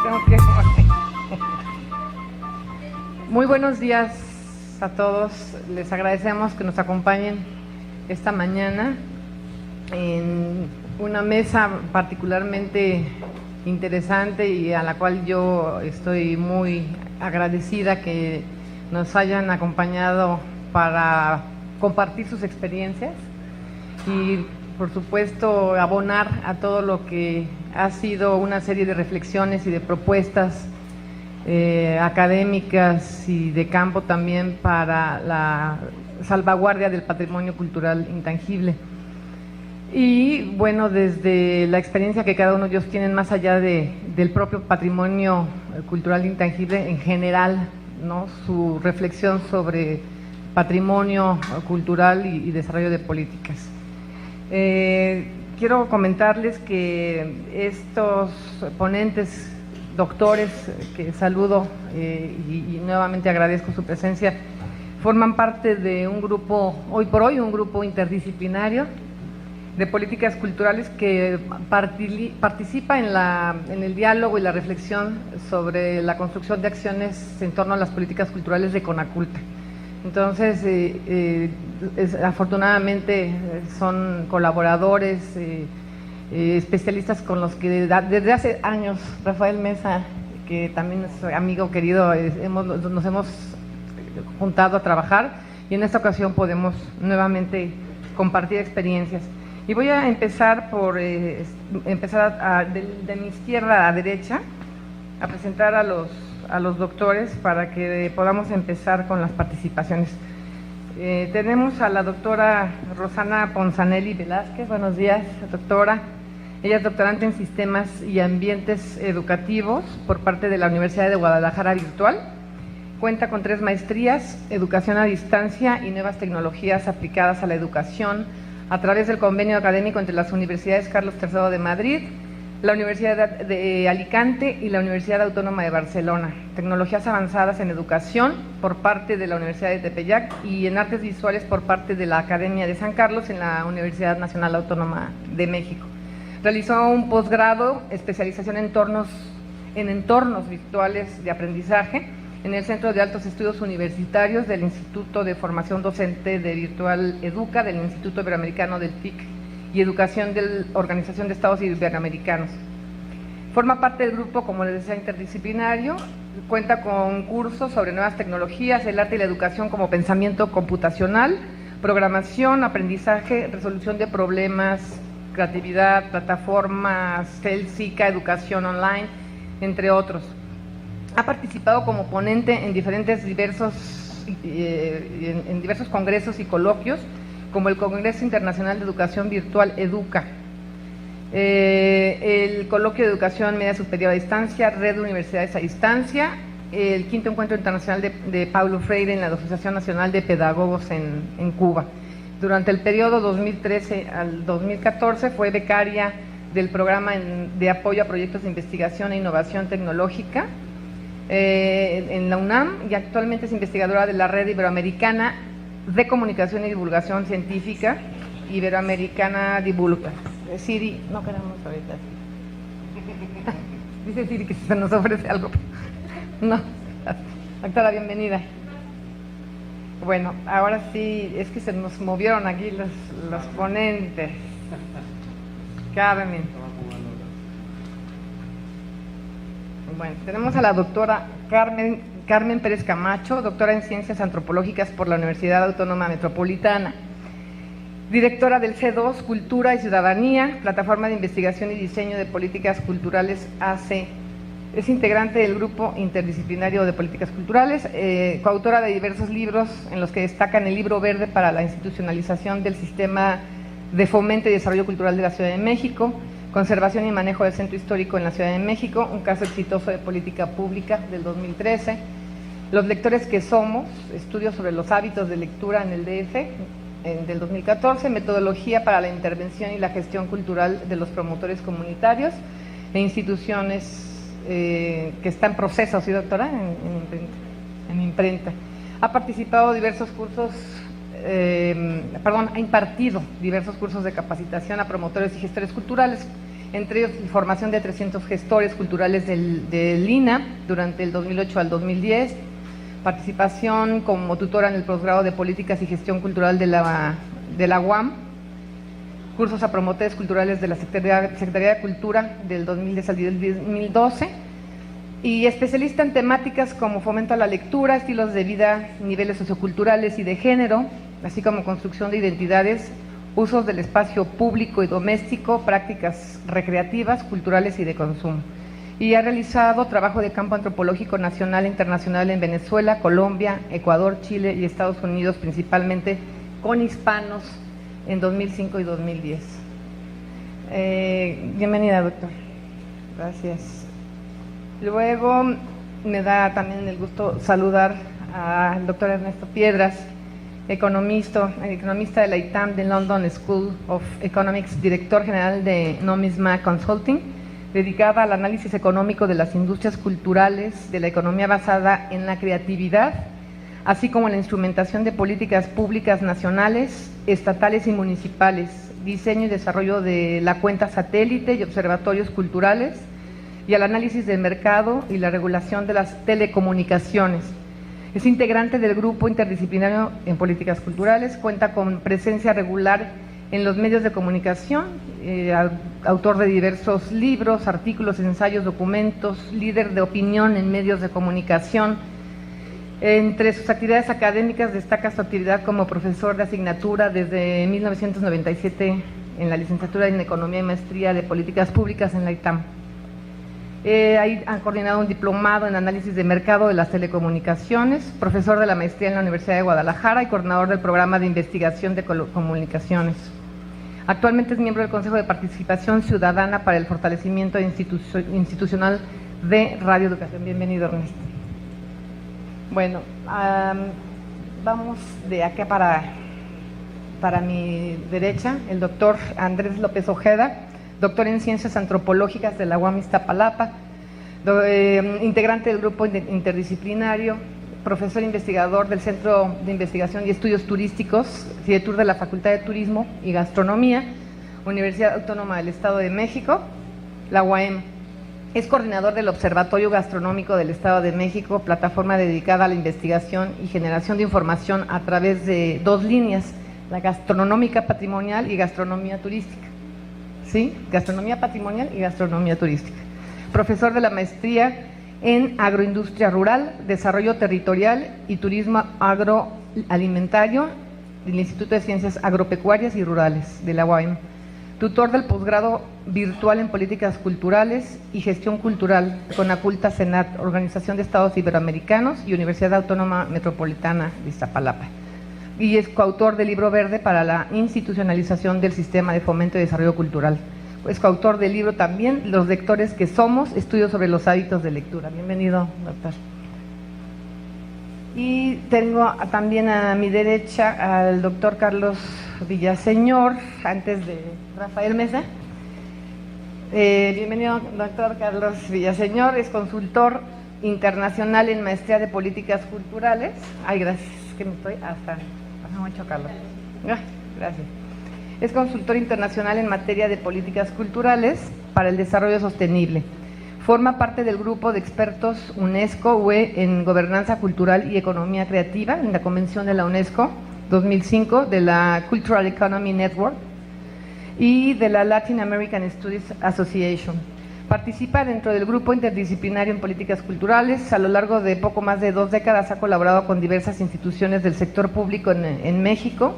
tengo que... Muy buenos días a todos. Les agradecemos que nos acompañen esta mañana en una mesa particularmente interesante y a la cual yo estoy muy agradecida que nos hayan acompañado para compartir sus experiencias y, por supuesto, abonar a todo lo que ha sido una serie de reflexiones y de propuestas académicas y de campo también para la salvaguardia del patrimonio cultural intangible. Y bueno, desde la experiencia que cada uno de ellos tienen más allá del propio patrimonio cultural intangible en general, ¿no? Su reflexión sobre patrimonio cultural y desarrollo de políticas. Quiero comentarles que estos ponentes, doctores, que saludo y nuevamente agradezco su presencia, forman parte de un grupo, hoy por hoy, un grupo interdisciplinario de políticas culturales que participa en el diálogo y la reflexión sobre la construcción de acciones en torno a las políticas culturales de Conaculta. Entonces, afortunadamente son colaboradores, especialistas con los que desde hace años, Rafael Mesa, que también es amigo querido, nos hemos juntado a trabajar y en esta ocasión podemos nuevamente compartir experiencias. Y voy a empezar por de mi izquierda a derecha a presentar a los doctores para que podamos empezar con las participaciones. Tenemos a la doctora Rosana Ponzanelli Velázquez. Buenos días, doctora. Ella es doctorante en Sistemas y Ambientes Educativos por parte de la Universidad de Guadalajara Virtual. Cuenta con 3 maestrías, Educación a Distancia y Nuevas Tecnologías Aplicadas a la Educación, a través del convenio académico entre las Universidades Carlos III de Madrid, la Universidad de Alicante y la Universidad Autónoma de Barcelona. Tecnologías avanzadas en educación por parte de la Universidad de Tepeyac y en artes visuales por parte de la Academia de San Carlos en la Universidad Nacional Autónoma de México. Realizó un posgrado, especialización en entornos virtuales de aprendizaje en el Centro de Altos Estudios Universitarios del Instituto de Formación Docente de Virtual Educa, del Instituto Iberoamericano del TIC y Educación de la Organización de Estados Iberoamericanos. Forma parte del grupo, como les decía, interdisciplinario, cuenta con cursos sobre nuevas tecnologías, el arte y la educación como pensamiento computacional, programación, aprendizaje, resolución de problemas, creatividad, plataformas, CEL-SICA, educación online, entre otros. Ha participado como ponente en diversos congresos y coloquios, como el Congreso Internacional de Educación Virtual EDUCA, el Coloquio de Educación Media Superior a Distancia, Red de Universidades a Distancia, el 5º Encuentro Internacional de Paulo Freire en la Asociación Nacional de Pedagogos en Cuba. Durante el periodo 2013 al 2014 fue becaria del Programa de Apoyo a Proyectos de Investigación e Innovación Tecnológica en la UNAM y actualmente es investigadora de la Red Iberoamericana de Comunicación y Divulgación Científica, Iberoamericana Divulga. Siri, no queremos ahorita. Dice Siri que se nos ofrece algo. No, doctora, bienvenida. Bueno, ahora sí, es que se nos movieron aquí los ponentes. Carmen. Bueno, tenemos a la doctora Carmen Pérez Camacho, doctora en Ciencias Antropológicas por la Universidad Autónoma Metropolitana, directora del C2 Cultura y Ciudadanía, Plataforma de Investigación y Diseño de Políticas Culturales AC. Es integrante del Grupo Interdisciplinario de Políticas Culturales, coautora de diversos libros en los que destacan el Libro Verde para la Institucionalización del Sistema de Fomento y Desarrollo Cultural de la Ciudad de México, Conservación y Manejo del Centro Histórico en la Ciudad de México, un caso exitoso de política pública del 2013, Los lectores que somos, estudios sobre los hábitos de lectura en el DF del 2014, Metodología para la intervención y la gestión cultural de los promotores comunitarios e instituciones que está en proceso, ¿sí, doctora? En imprenta. Ha participado diversos cursos, ha impartido diversos cursos de capacitación a promotores y gestores culturales entre ellos formación de 300 gestores culturales del INA durante el 2008 al 2010, participación como tutora en el posgrado de Políticas y Gestión Cultural de la UAM, cursos a promotores culturales de la Secretaría de Cultura del 2010 al 2012, y especialista en temáticas como fomento a la lectura, estilos de vida, niveles socioculturales y de género, así como construcción de identidades, usos del espacio público y doméstico, prácticas recreativas, culturales y de consumo. Y ha realizado trabajo de campo antropológico nacional e internacional en Venezuela, Colombia, Ecuador, Chile y Estados Unidos, principalmente con hispanos en 2005 y 2010. Bienvenida, doctor. Gracias. Luego me da también el gusto saludar al doctor Ernesto Piedras, economista de la ITAM, de London School of Economics, director general de Nomisma Consulting, dedicada al análisis económico de las industrias culturales, de la economía basada en la creatividad, así como la instrumentación de políticas públicas nacionales, estatales y municipales, diseño y desarrollo de la cuenta satélite y observatorios culturales, y al análisis del mercado y la regulación de las telecomunicaciones. Es integrante del Grupo Interdisciplinario en Políticas Culturales, cuenta con presencia regular en los medios de comunicación, autor de diversos libros, artículos, ensayos, documentos, líder de opinión en medios de comunicación. Entre sus actividades académicas destaca su actividad como profesor de asignatura desde 1997 en la licenciatura en Economía y Maestría de Políticas Públicas en la ITAM. Ahí han coordinado un diplomado en análisis de mercado de las telecomunicaciones, profesor de la maestría en la Universidad de Guadalajara y coordinador del programa de investigación de comunicaciones. Actualmente es miembro del Consejo de Participación Ciudadana para el Fortalecimiento Institucional de Radio Educación. Bienvenido, Ernesto. Bueno, vamos de acá para mi derecha, el doctor Andrés López Ojeda, doctor en Ciencias Antropológicas de la UAM Iztapalapa, integrante del Grupo Interdisciplinario, profesor investigador del Centro de Investigación y Estudios Turísticos, CIETUR de la Facultad de Turismo y Gastronomía, Universidad Autónoma del Estado de México, la UAM. Es coordinador del Observatorio Gastronómico del Estado de México, plataforma dedicada a la investigación y generación de información a través de dos líneas, la gastronómica patrimonial y gastronomía turística. ¿Sí? Gastronomía patrimonial y gastronomía turística. Profesor de la maestría en agroindustria rural, desarrollo territorial y turismo agroalimentario del Instituto de Ciencias Agropecuarias y Rurales de la UAM. Tutor del posgrado virtual en políticas culturales y gestión cultural con Aculta Senat, Organización de Estados Iberoamericanos y Universidad Autónoma Metropolitana de Iztapalapa. Y es coautor del Libro Verde para la institucionalización del sistema de fomento y desarrollo cultural. Es coautor del libro también Los lectores que somos, estudios sobre los hábitos de lectura. Bienvenido, doctor. Y tengo también a mi derecha al doctor Carlos Villaseñor, antes de Rafael Mesa. Bienvenido, doctor Carlos Villaseñor, es consultor internacional en maestría de políticas culturales. Ay, gracias, que me estoy hasta mucho calor. Gracias. Es consultor internacional en materia de políticas culturales para el desarrollo sostenible. Forma parte del grupo de expertos UNESCO-UE en gobernanza cultural y economía creativa en la Convención de la UNESCO 2005 de la Cultural Economy Network y de la Latin American Studies Association. Participa dentro del grupo interdisciplinario en políticas culturales. A lo largo de poco más de 2 décadas ha colaborado con diversas instituciones del sector público en México,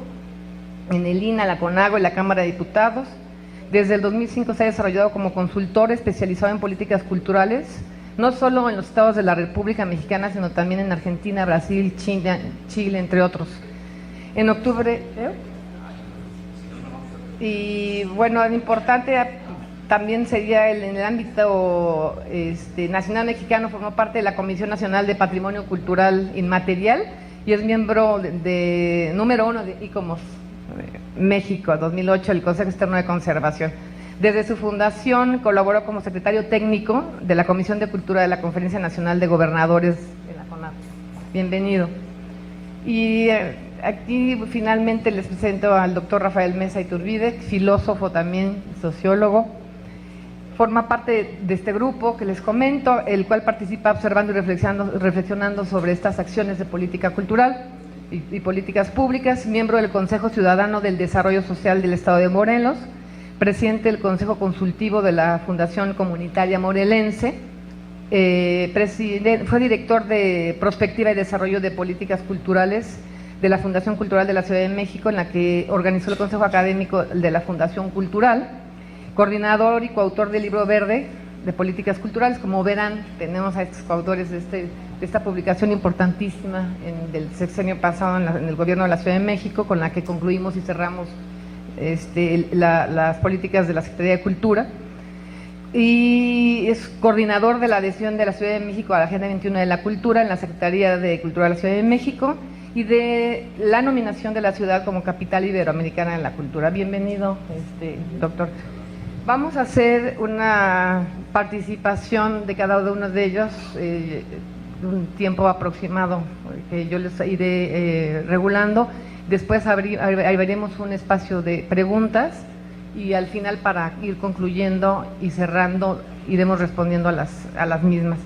en el INA, la CONAGO y la Cámara de Diputados. Desde el 2005 se ha desarrollado como consultor especializado en políticas culturales, no solo en los estados de la República Mexicana, sino también en Argentina, Brasil, Chile, entre otros. En octubre, y bueno, lo importante también sería en el ámbito nacional mexicano, formó parte de la Comisión Nacional de Patrimonio Cultural Inmaterial y es miembro número 1 de ICOMOS México 2008, el Consejo Externo de Conservación. Desde su fundación colaboró como secretario técnico de la Comisión de Cultura de la Conferencia Nacional de Gobernadores de la CONAP. Bienvenido. Y aquí finalmente les presento al doctor Rafael Mesa Iturbide, filósofo también, sociólogo, forma parte de este grupo que les comento, el cual participa observando y reflexionando sobre estas acciones de política cultural y políticas públicas, miembro del Consejo Ciudadano del Desarrollo Social del Estado de Morelos, presidente del Consejo Consultivo de la Fundación Comunitaria Morelense, fue director de Prospectiva y Desarrollo de Políticas Culturales de la Fundación Cultural de la Ciudad de México, en la que organizó el Consejo Académico de la Fundación Cultural, coordinador y coautor del Libro Verde de Políticas Culturales. Como verán, tenemos a estos coautores de esta publicación importantísima del sexenio pasado en el gobierno de la Ciudad de México, con la que concluimos y cerramos las políticas de la Secretaría de Cultura, y es coordinador de la adhesión de la Ciudad de México a la Agenda 21 de la Cultura en la Secretaría de Cultura de la Ciudad de México, y de la nominación de la ciudad como capital iberoamericana de la cultura. Bienvenido, doctor. Vamos a hacer una participación de cada uno de ellos, un tiempo aproximado que yo les iré regulando. Después abriremos un espacio de preguntas y al final, para ir concluyendo y cerrando, iremos respondiendo a las mismas.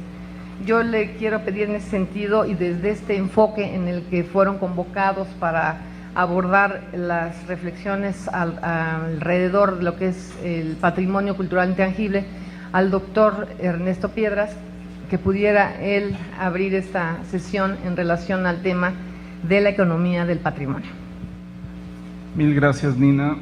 Yo le quiero pedir en ese sentido, y desde este enfoque en el que fueron convocados para abordar las reflexiones alrededor de lo que es el patrimonio cultural intangible, al doctor Ernesto Piedras, que pudiera él abrir esta sesión en relación al tema de la economía del patrimonio. Mil gracias, Nina.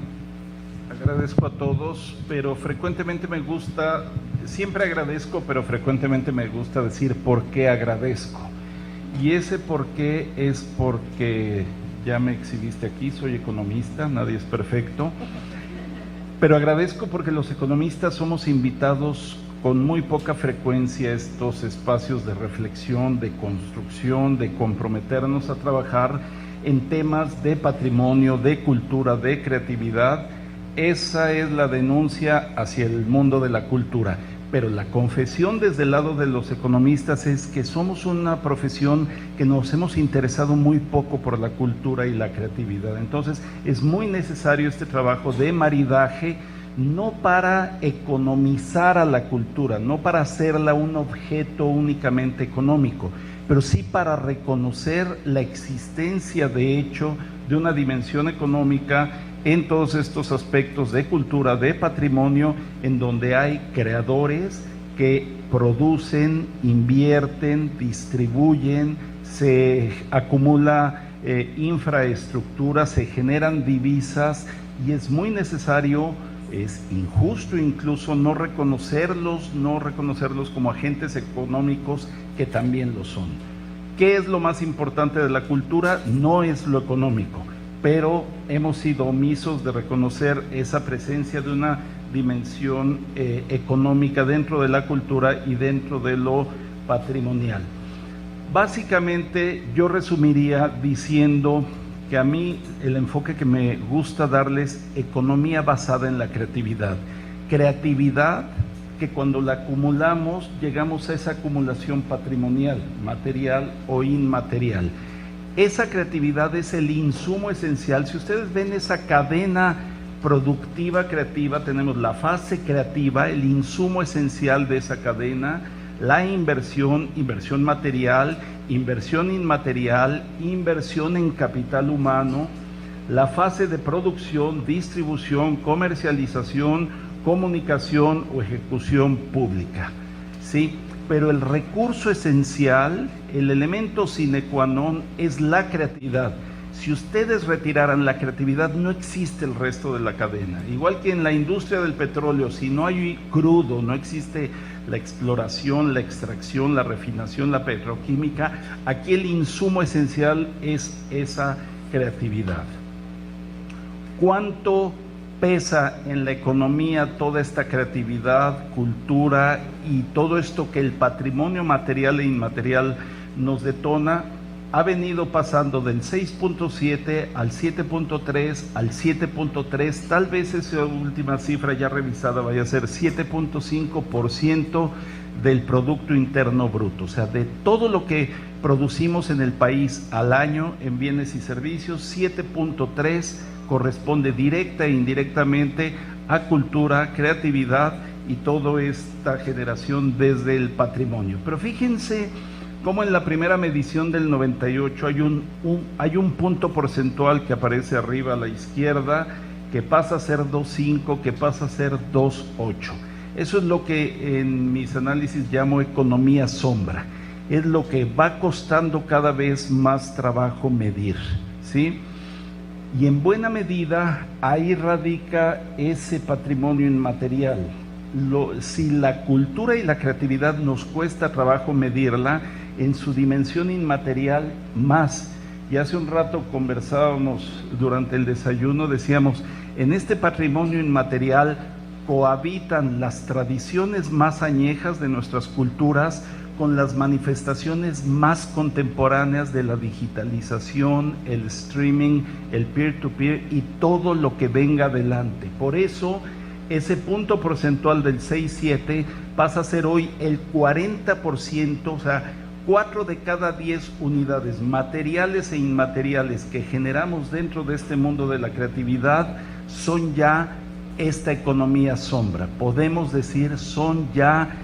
Agradezco a todos, pero frecuentemente me gusta, siempre agradezco, pero frecuentemente me gusta decir por qué agradezco. Y ese por qué es porque ya me exhibiste aquí, soy economista, nadie es perfecto, pero agradezco porque los economistas somos invitados con muy poca frecuencia a estos espacios de reflexión, de construcción, de comprometernos a trabajar en temas de patrimonio, de cultura, de creatividad. Esa es la denuncia hacia el mundo de la cultura, pero la confesión desde el lado de los economistas es que somos una profesión que nos hemos interesado muy poco por la cultura y la creatividad. Entonces es muy necesario este trabajo de maridaje, no para economizar a la cultura, no para hacerla un objeto únicamente económico, pero sí para reconocer la existencia de hecho de una dimensión económica en todos estos aspectos de cultura, de patrimonio, en donde hay creadores que producen, invierten, distribuyen, se acumula infraestructura, se generan divisas, y es muy necesario, es injusto incluso no reconocerlos como agentes económicos que también lo son. ¿Qué es lo más importante de la cultura? No es lo económico, pero hemos sido omisos de reconocer esa presencia de una dimensión económica dentro de la cultura y dentro de lo patrimonial. Básicamente yo resumiría diciendo que a mí el enfoque que me gusta darles, economía basada en la creatividad. Creatividad que cuando la acumulamos llegamos a esa acumulación patrimonial, material o inmaterial. Esa creatividad es el insumo esencial. Si ustedes ven esa cadena productiva creativa, tenemos la fase creativa, el insumo esencial de esa cadena, la inversión material, inversión inmaterial, inversión en capital humano, la fase de producción, distribución, comercialización, comunicación o ejecución pública, ¿sí? Pero el recurso esencial, el elemento sine qua non, es la creatividad. Si ustedes retiraran la creatividad, no existe el resto de la cadena. Igual que en la industria del petróleo, si no hay crudo, no existe la exploración, la extracción, la refinación, la petroquímica, aquí el insumo esencial es esa creatividad. ¿Cuánto pesa en la economía toda esta creatividad, cultura y todo esto que el patrimonio material e inmaterial nos detona? Ha venido pasando del 6.7 al 7.3 al 7.3, tal vez esa última cifra ya revisada vaya a ser 7.5% del Producto Interno Bruto, o sea, de todo lo que producimos en el país al año en bienes y servicios, 7.3 corresponde directa e indirectamente a cultura, creatividad y toda esta generación desde el patrimonio. Pero fíjense cómo en la primera medición del 98 hay un punto porcentual que aparece arriba a la izquierda, que pasa a ser 2.5, que pasa a ser 2.8. Eso es lo que en mis análisis llamo economía sombra. Es lo que va costando cada vez más trabajo medir, ¿sí? Y en buena medida ahí radica ese patrimonio inmaterial. Si la cultura y la creatividad nos cuesta trabajo medirla, en su dimensión inmaterial más. Y hace un rato conversábamos durante el desayuno, decíamos, en este patrimonio inmaterial cohabitan las tradiciones más añejas de nuestras culturas con las manifestaciones más contemporáneas de la digitalización, el streaming, el peer-to-peer y todo lo que venga adelante. Por eso, ese punto porcentual del 6-7 pasa a ser hoy el 40%, o sea, 4 de cada 10 unidades materiales e inmateriales que generamos dentro de este mundo de la creatividad son ya esta economía sombra. Podemos decir, son ya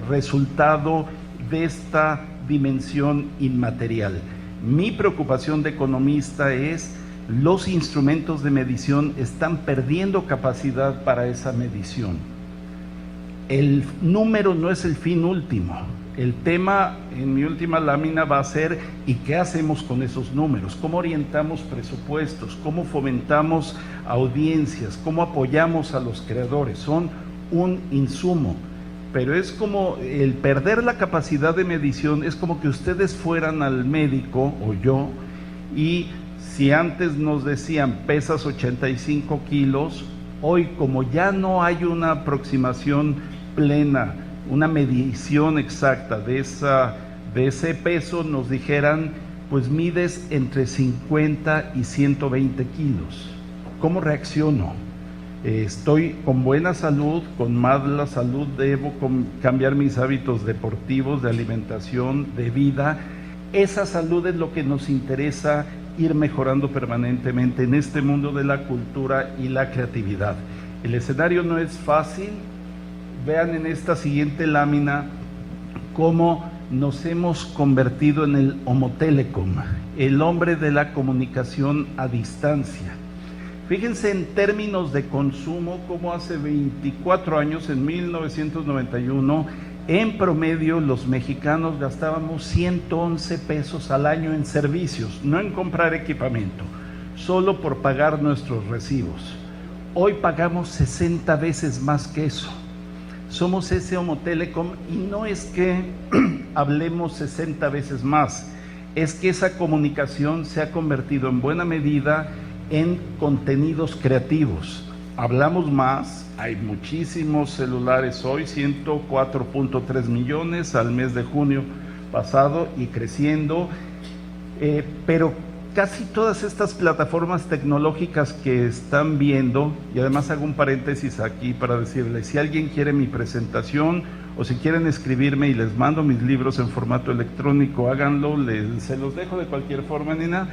resultado de esta dimensión inmaterial. Mi preocupación de economista es los instrumentos de medición están perdiendo capacidad para esa medición. El número no es el fin último. El tema en mi última lámina va a ser ¿y qué hacemos con esos números? ¿Cómo orientamos presupuestos? ¿Cómo fomentamos audiencias? ¿Cómo apoyamos a los creadores? Son un insumo. Pero es como el perder la capacidad de medición, es como que ustedes fueran al médico o yo, y si antes nos decían pesas 85 kilos, hoy como ya no hay una aproximación plena, una medición exacta de ese peso, nos dijeran, pues mides entre 50 y 120 kilos. ¿Cómo reacciono? Estoy con buena salud, con mala salud, debo cambiar mis hábitos deportivos, de alimentación, de vida. Esa salud es lo que nos interesa ir mejorando permanentemente en este mundo de la cultura y la creatividad. El escenario no es fácil. Vean en esta siguiente lámina cómo nos hemos convertido en el Homo Telecom, el hombre de la comunicación a distancia. Fíjense en términos de consumo, como hace 24 años, en 1991, en promedio los mexicanos gastábamos 111 pesos al año en servicios, no en comprar equipamiento, solo por pagar nuestros recibos. Hoy pagamos 60 veces más que eso. Somos ese Homo Telecom y no es que hablemos 60 veces más, es que esa comunicación se ha convertido en buena medida en contenidos creativos. Hablamos más, hay muchísimos celulares hoy, 104.3 millones al mes de junio pasado y creciendo, pero casi todas estas plataformas tecnológicas que están viendo, y además hago un paréntesis aquí para decirles, si alguien quiere mi presentación o si quieren escribirme y les mando mis libros en formato electrónico, háganlo, se los dejo de cualquier forma, Nina.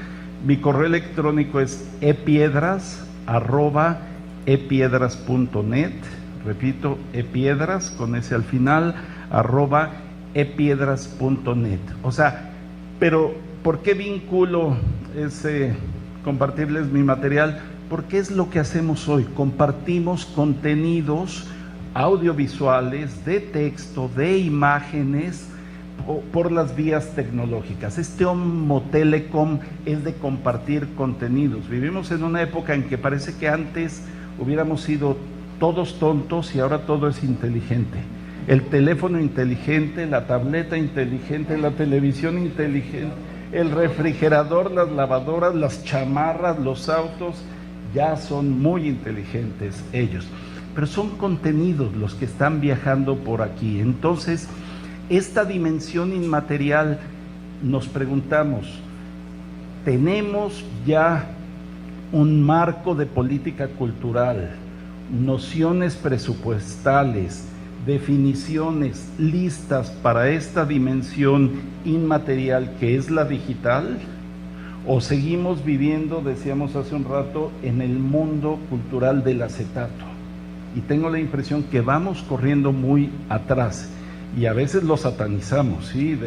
Mi correo electrónico es epiedras@epiedras.net, repito, epiedras con ese al final, @epiedras.net. O sea, pero ¿por qué vinculo compartirles mi material? Porque es lo que hacemos hoy, compartimos contenidos audiovisuales, de texto, de imágenes, por las vías tecnológicas. Este Homo Telecom es de compartir contenidos. Vivimos en una época en que parece que antes hubiéramos sido todos tontos y ahora todo es inteligente. El teléfono inteligente, la tableta inteligente, la televisión inteligente, el refrigerador, las lavadoras, las chamarras, los autos, ya son muy inteligentes ellos. Pero son contenidos los que están viajando por aquí. Entonces, esta dimensión inmaterial, nos preguntamos, ¿tenemos ya un marco de política cultural, nociones presupuestales, definiciones listas para esta dimensión inmaterial que es la digital? ¿O seguimos viviendo, decíamos hace un rato, en el mundo cultural del acetato? y tengo la impresión que vamos corriendo muy atrás y a veces lo satanizamos, ¿sí?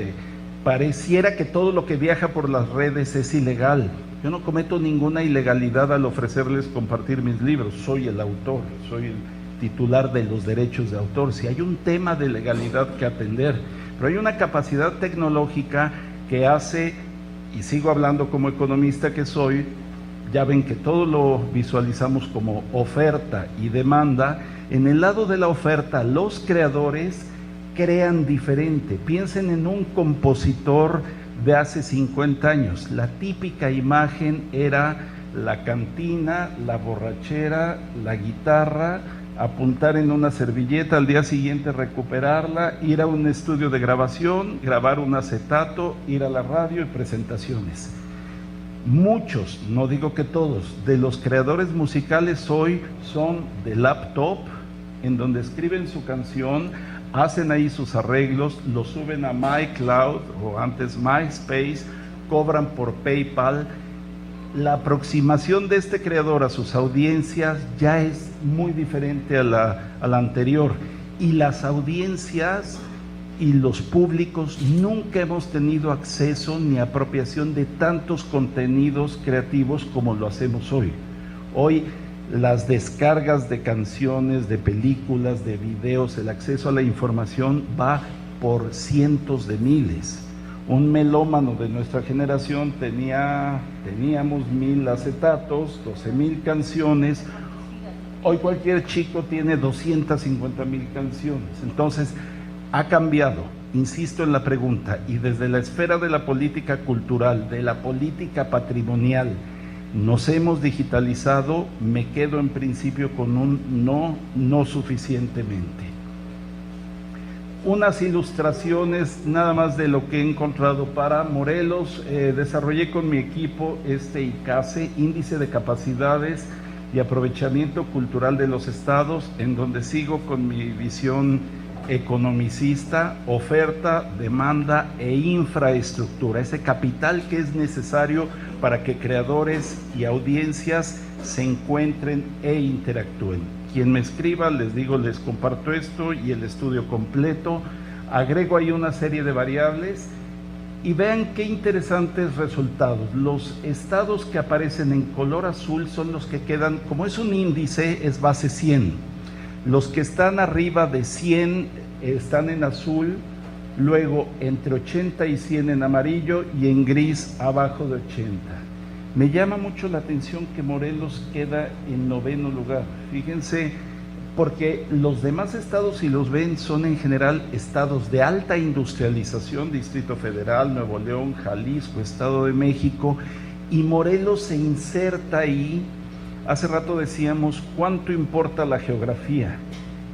Pareciera que todo lo que viaja por las redes es ilegal. Yo no cometo ninguna ilegalidad al ofrecerles compartir mis libros, soy el autor, soy el titular de los derechos de autor. Si hay un tema de legalidad que atender, pero hay una capacidad tecnológica que hace, y sigo hablando como economista que soy, ya ven que todo lo visualizamos como oferta y demanda. En el lado de la oferta, los creadores crean diferente. Piensen en un compositor de hace 50 años. La típica imagen era la cantina, la borrachera, la guitarra, apuntar en una servilleta, al día siguiente recuperarla, ir a un estudio de grabación, grabar un acetato, ir a la radio y presentaciones. Muchos, no digo que todos, de los creadores musicales hoy son de laptop, en donde escriben su canción, hacen ahí sus arreglos, lo suben a MyCloud o antes MySpace, cobran por PayPal. La aproximación de este creador a sus audiencias ya es muy diferente a la anterior, y las audiencias y los públicos nunca hemos tenido acceso ni apropiación de tantos contenidos creativos como lo hacemos hoy. Hoy las descargas de canciones, de películas, de videos, el acceso a la información va por cientos de miles. Un melómano de nuestra generación teníamos 1000 acetatos, 12,000 canciones. Hoy cualquier chico tiene 250,000 canciones. Entonces, ha cambiado, insisto en la pregunta, y desde la esfera de la política cultural, de la política patrimonial, nos hemos digitalizado. Me quedo en principio con un no suficientemente. Unas ilustraciones nada más de lo que he encontrado para Morelos. Desarrollé con mi equipo este ICASE, Índice de Capacidades y Aprovechamiento Cultural de los Estados, en donde sigo con mi visión economicista: oferta, demanda e infraestructura, ese capital que es necesario para que creadores y audiencias se encuentren e interactúen. Quien me escriba, les digo, les comparto esto y el estudio completo, agrego ahí una serie de variables y vean qué interesantes resultados. Los estados que aparecen en color azul son los que quedan, como es un índice, es base 100. Los que están arriba de 100 están en azul, luego entre 80 y 100 en amarillo y en gris abajo de 80. Me llama mucho la atención que Morelos queda en 9º lugar. Fíjense, porque los demás estados, si los ven, son en general estados de alta industrialización: Distrito Federal, Nuevo León, Jalisco, Estado de México, y Morelos se inserta ahí. Hace rato decíamos cuánto importa la geografía,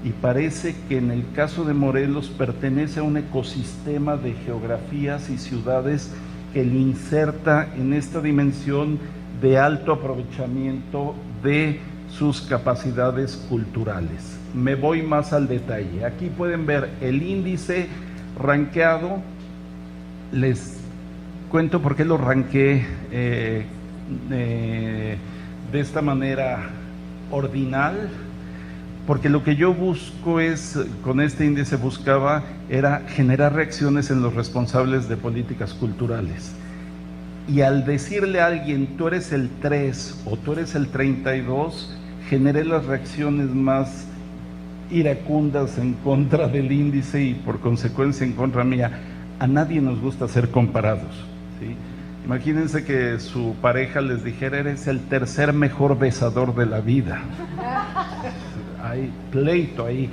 y parece que en el caso de Morelos pertenece a un ecosistema de geografías y ciudades que le inserta en esta dimensión de alto aprovechamiento de sus capacidades culturales. Me voy más al detalle. Aquí pueden ver el índice rankeado. Les cuento por qué lo ranqué de esta manera ordinal, porque lo que yo busco es, con este índice era generar reacciones en los responsables de políticas culturales. Y al decirle a alguien, tú eres el 3 o tú eres el 32, generé las reacciones más iracundas en contra del índice y por consecuencia en contra mía. A nadie nos gusta ser comparados, ¿sí? Imagínense que su pareja les dijera, eres el tercer mejor besador de la vida. Hay pleito ahí.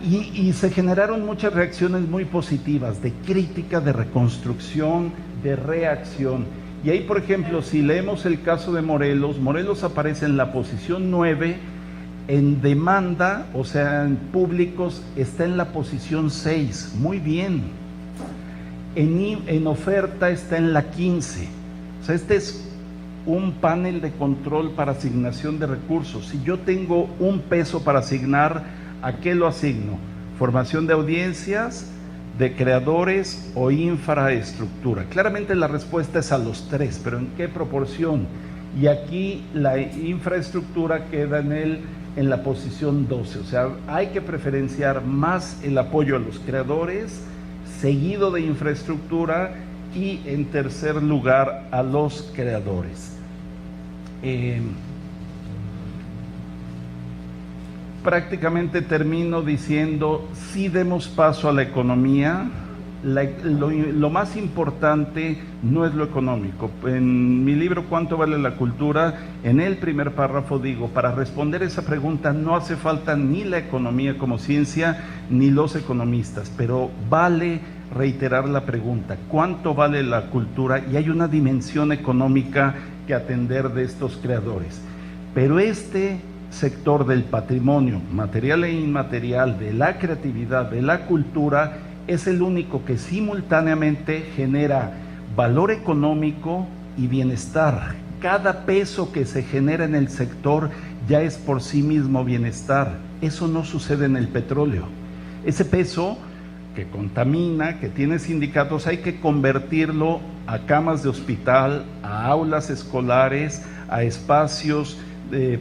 Y se generaron muchas reacciones muy positivas, de crítica, de reconstrucción, de reacción. Y ahí, por ejemplo, si leemos el caso de Morelos, Morelos aparece en la posición 9, en demanda, o sea, en públicos, está en la posición 6, muy bien. En oferta está en la 15. O sea, este es un panel de control para asignación de recursos. Si yo tengo $1 para asignar, ¿a qué lo asigno? Formación de audiencias, de creadores o infraestructura. Claramente la respuesta es a los 3, pero ¿en qué proporción? Y aquí la infraestructura queda en el en la posición 12, o sea, hay que preferenciar más el apoyo a los creadores, seguido de infraestructura y en tercer lugar a los creadores. Prácticamente termino diciendo, sí demos paso a la economía. Lo más importante no es lo económico. En mi libro ¿Cuánto vale la cultura?, en el primer párrafo digo, para responder esa pregunta no hace falta ni la economía como ciencia ni los economistas, pero vale reiterar la pregunta, ¿cuánto vale la cultura? Y hay una dimensión económica que atender de estos creadores. Pero este sector del patrimonio material e inmaterial, de la creatividad, de la cultura, es el único que simultáneamente genera valor económico y bienestar. Cada peso que se genera en el sector ya es por sí mismo bienestar. Eso no sucede en el petróleo. Ese peso que contamina, que tiene sindicatos, hay que convertirlo a camas de hospital, a aulas escolares, a espacios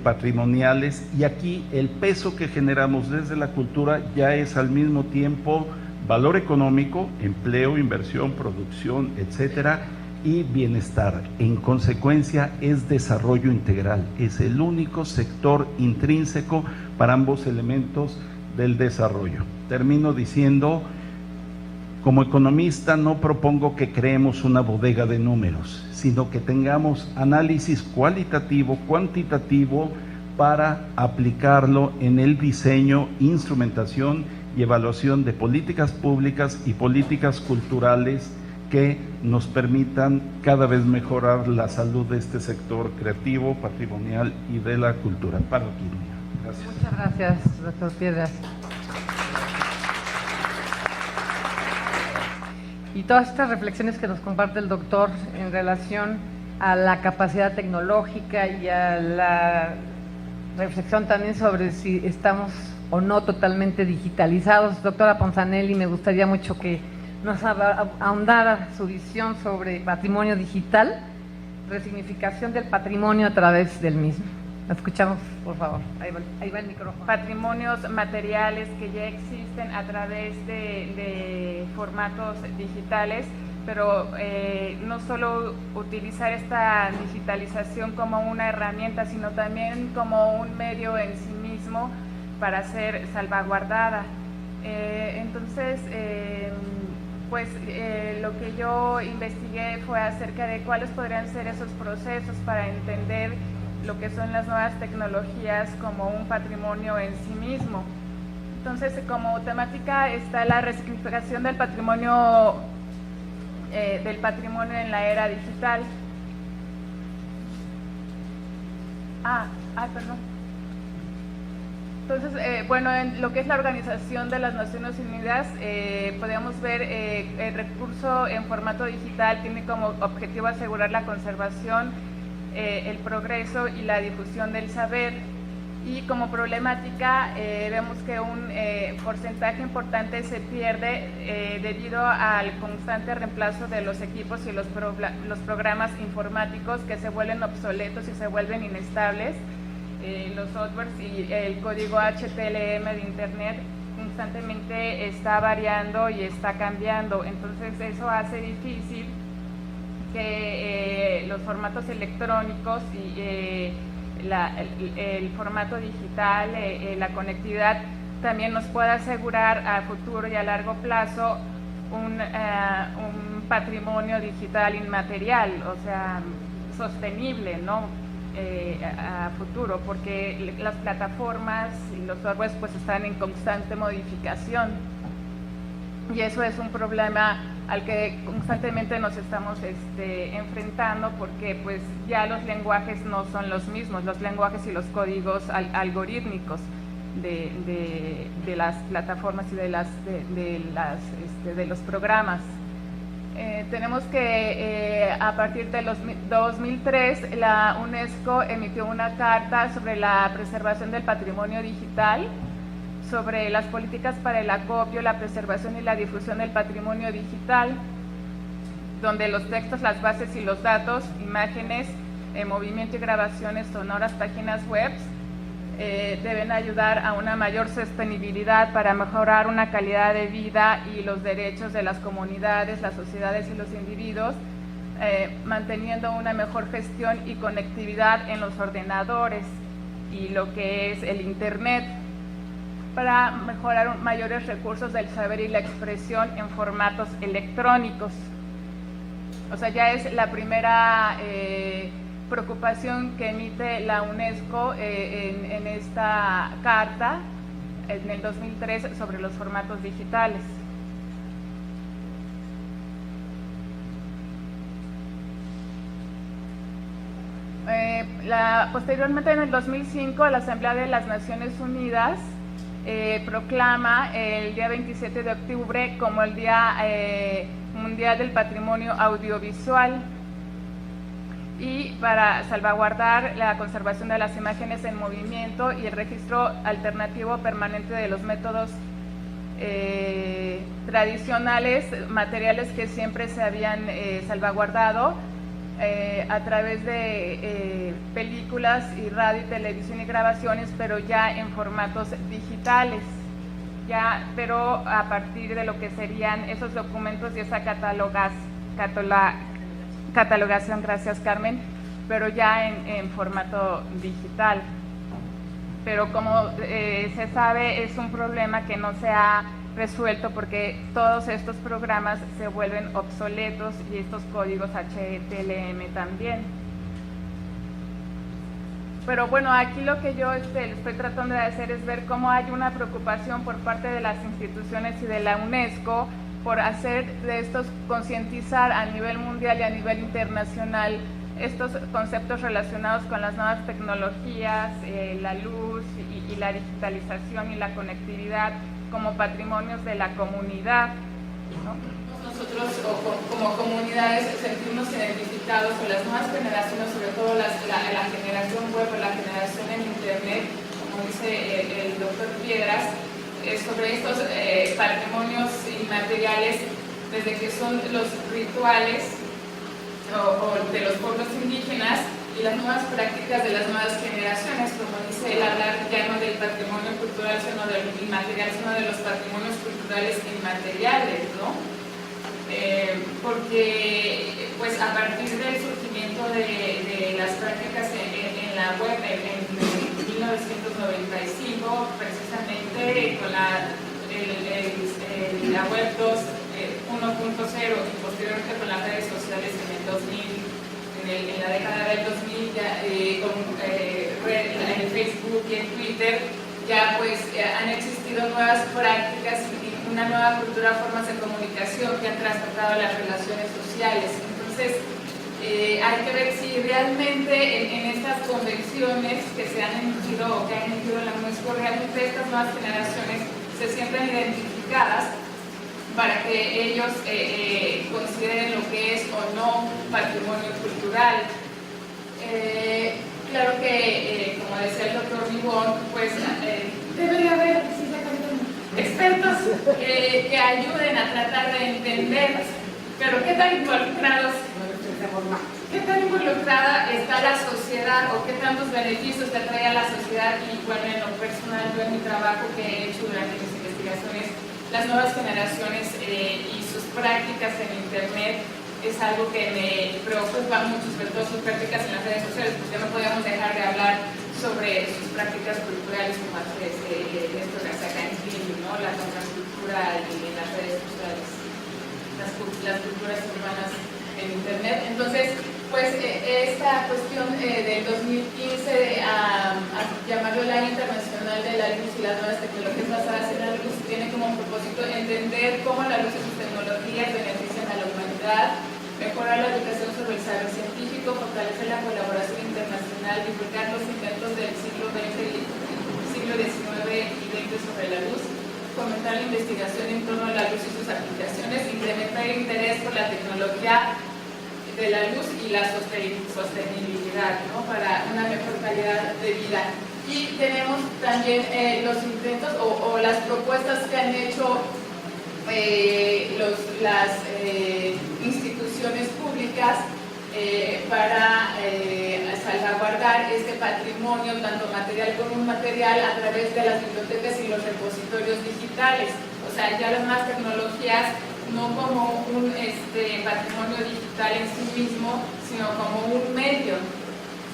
patrimoniales, y aquí el peso que generamos desde la cultura ya es al mismo tiempo valor económico, empleo, inversión, producción, etcétera, y bienestar. En consecuencia, es desarrollo integral, es el único sector intrínseco para ambos elementos del desarrollo. Termino diciendo, como economista no propongo que creemos una bodega de números, sino que tengamos análisis cualitativo, cuantitativo, para aplicarlo en el diseño, instrumentación y evaluación de políticas públicas y políticas culturales que nos permitan cada vez mejorar la salud de este sector creativo, patrimonial y de la cultura. Paro aquí, Nina. Gracias. Muchas gracias, doctor Piedras. Y todas estas reflexiones que nos comparte el doctor en relación a la capacidad tecnológica y a la reflexión también sobre si estamos o no totalmente digitalizados. Doctora Ponzanelli, me gustaría mucho que nos ahondara su visión sobre patrimonio digital, resignificación del patrimonio a través del mismo. La escuchamos, por favor. Ahí va el micrófono. Patrimonios materiales que ya existen a través de formatos digitales, pero no solo utilizar esta digitalización como una herramienta, sino también como un medio en sí mismo para ser salvaguardada. Entonces, lo que yo investigué fue acerca de cuáles podrían ser esos procesos para entender lo que son las nuevas tecnologías como un patrimonio en sí mismo. Entonces, como temática está la resignificación del patrimonio en la era digital. Perdón. Entonces, en lo que es la Organización de las Naciones Unidas, podemos ver el recurso en formato digital tiene como objetivo asegurar la conservación, el progreso y la difusión del saber, y como problemática vemos que un porcentaje importante se pierde debido al constante reemplazo de los equipos y los programas informáticos que se vuelven obsoletos y se vuelven inestables. Los softwares y el código HTML de Internet constantemente está variando y está cambiando, entonces eso hace difícil que los formatos electrónicos y el formato digital, la conectividad, también nos pueda asegurar a futuro y a largo plazo un patrimonio digital inmaterial, o sea, sostenible, ¿no? A futuro, porque las plataformas y los softwares pues están en constante modificación, y eso es un problema al que constantemente nos estamos enfrentando, porque pues ya los lenguajes no son los mismos, los lenguajes y los códigos algorítmicos de las plataformas y de los programas. Tenemos que a partir de los 2003 la UNESCO emitió una carta sobre la preservación del patrimonio digital, sobre las políticas para el acopio, la preservación y la difusión del patrimonio digital, donde los textos, las bases y los datos, imágenes, movimiento y grabaciones sonoras, páginas web, deben ayudar a una mayor sostenibilidad para mejorar una calidad de vida y los derechos de las comunidades, las sociedades y los individuos, manteniendo una mejor gestión y conectividad en los ordenadores y lo que es el Internet, para mejorar mayores recursos del saber y la expresión en formatos electrónicos. O sea, ya es la primera preocupación que emite la UNESCO en esta carta en el 2003 sobre los formatos digitales. Posteriormente, en el 2005, la Asamblea de las Naciones Unidas proclama el día 27 de octubre como el Día Mundial del Patrimonio Audiovisual, y para salvaguardar la conservación de las imágenes en movimiento y el registro alternativo permanente de los métodos tradicionales, materiales que siempre se habían salvaguardado a través de películas y radio y televisión y grabaciones, pero ya en formatos digitales, pero a partir de lo que serían esos documentos y esa catalogación, gracias Carmen, pero ya en formato digital. Pero como se sabe, es un problema que no se ha resuelto porque todos estos programas se vuelven obsoletos y estos códigos HTML también. Pero bueno, aquí lo que yo estoy tratando de hacer es ver cómo hay una preocupación por parte de las instituciones y de la UNESCO por hacer de estos, concientizar a nivel mundial y a nivel internacional estos conceptos relacionados con las nuevas tecnologías, la luz y la digitalización y la conectividad como patrimonios de la comunidad, ¿no? Nosotros como comunidades sentimos identificados con las nuevas generaciones, sobre todo la generación web o la generación en Internet, como dice el doctor Piedras, sobre estos patrimonios inmateriales, desde que son los rituales o de los pueblos indígenas y las nuevas prácticas de las nuevas generaciones, como dice él, hablar ya no del patrimonio cultural, sino del inmaterial, sino de los patrimonios culturales inmateriales, ¿no? Porque pues a partir del surgimiento de las prácticas en la web en 1995, precisamente con la web 1.0 y posteriormente con las redes sociales en el 2000, en la década del 2000, ya, en el Facebook y en Twitter, ya pues han existido nuevas prácticas y una nueva cultura, formas de comunicación que han trastocado las relaciones sociales. Entonces, hay que ver si realmente en estas convenciones que se han emitido o que han emitido la UNESCO, realmente estas nuevas generaciones se sienten identificadas para que ellos consideren lo que es o no patrimonio cultural. Claro que, como decía el doctor Ribón, pues debería haber expertos que ayuden a tratar de entender, pero ¿qué tan involucrada está la sociedad o qué tantos beneficios te trae a la sociedad? Y bueno, en lo personal, yo en mi trabajo que he hecho durante mis investigaciones, las nuevas generaciones y sus prácticas en Internet es algo que me preocupa mucho, sobre todo sus prácticas en las redes sociales, porque no podíamos dejar de hablar sobre sus prácticas culturales como esto que hace acá en Chile, ¿no? La contracultura y las redes sociales, las culturas urbanas en Internet. Entonces, pues esta cuestión del 2015 a llamarlo el Año Internacional de la Luz y las nuevas tecnologías basadas en la luz tiene como propósito entender cómo la luz y sus tecnologías benefician a la humanidad, mejorar la educación sobre el saber científico, fortalecer la colaboración internacional, divulgar los inventos del siglo XIX y XX sobre la luz, fomentar la investigación en torno a la luz y sus aplicaciones, incrementar el interés por la tecnología de la luz y la sostenibilidad, ¿no? Para una mejor calidad de vida. Y tenemos también los intentos o las propuestas que han hecho las instituciones públicas para salvaguardar este patrimonio, tanto material como inmaterial, a través de las bibliotecas y los repositorios digitales. O sea, ya las nuevas tecnologías no como un patrimonio digital en sí mismo, sino como un medio,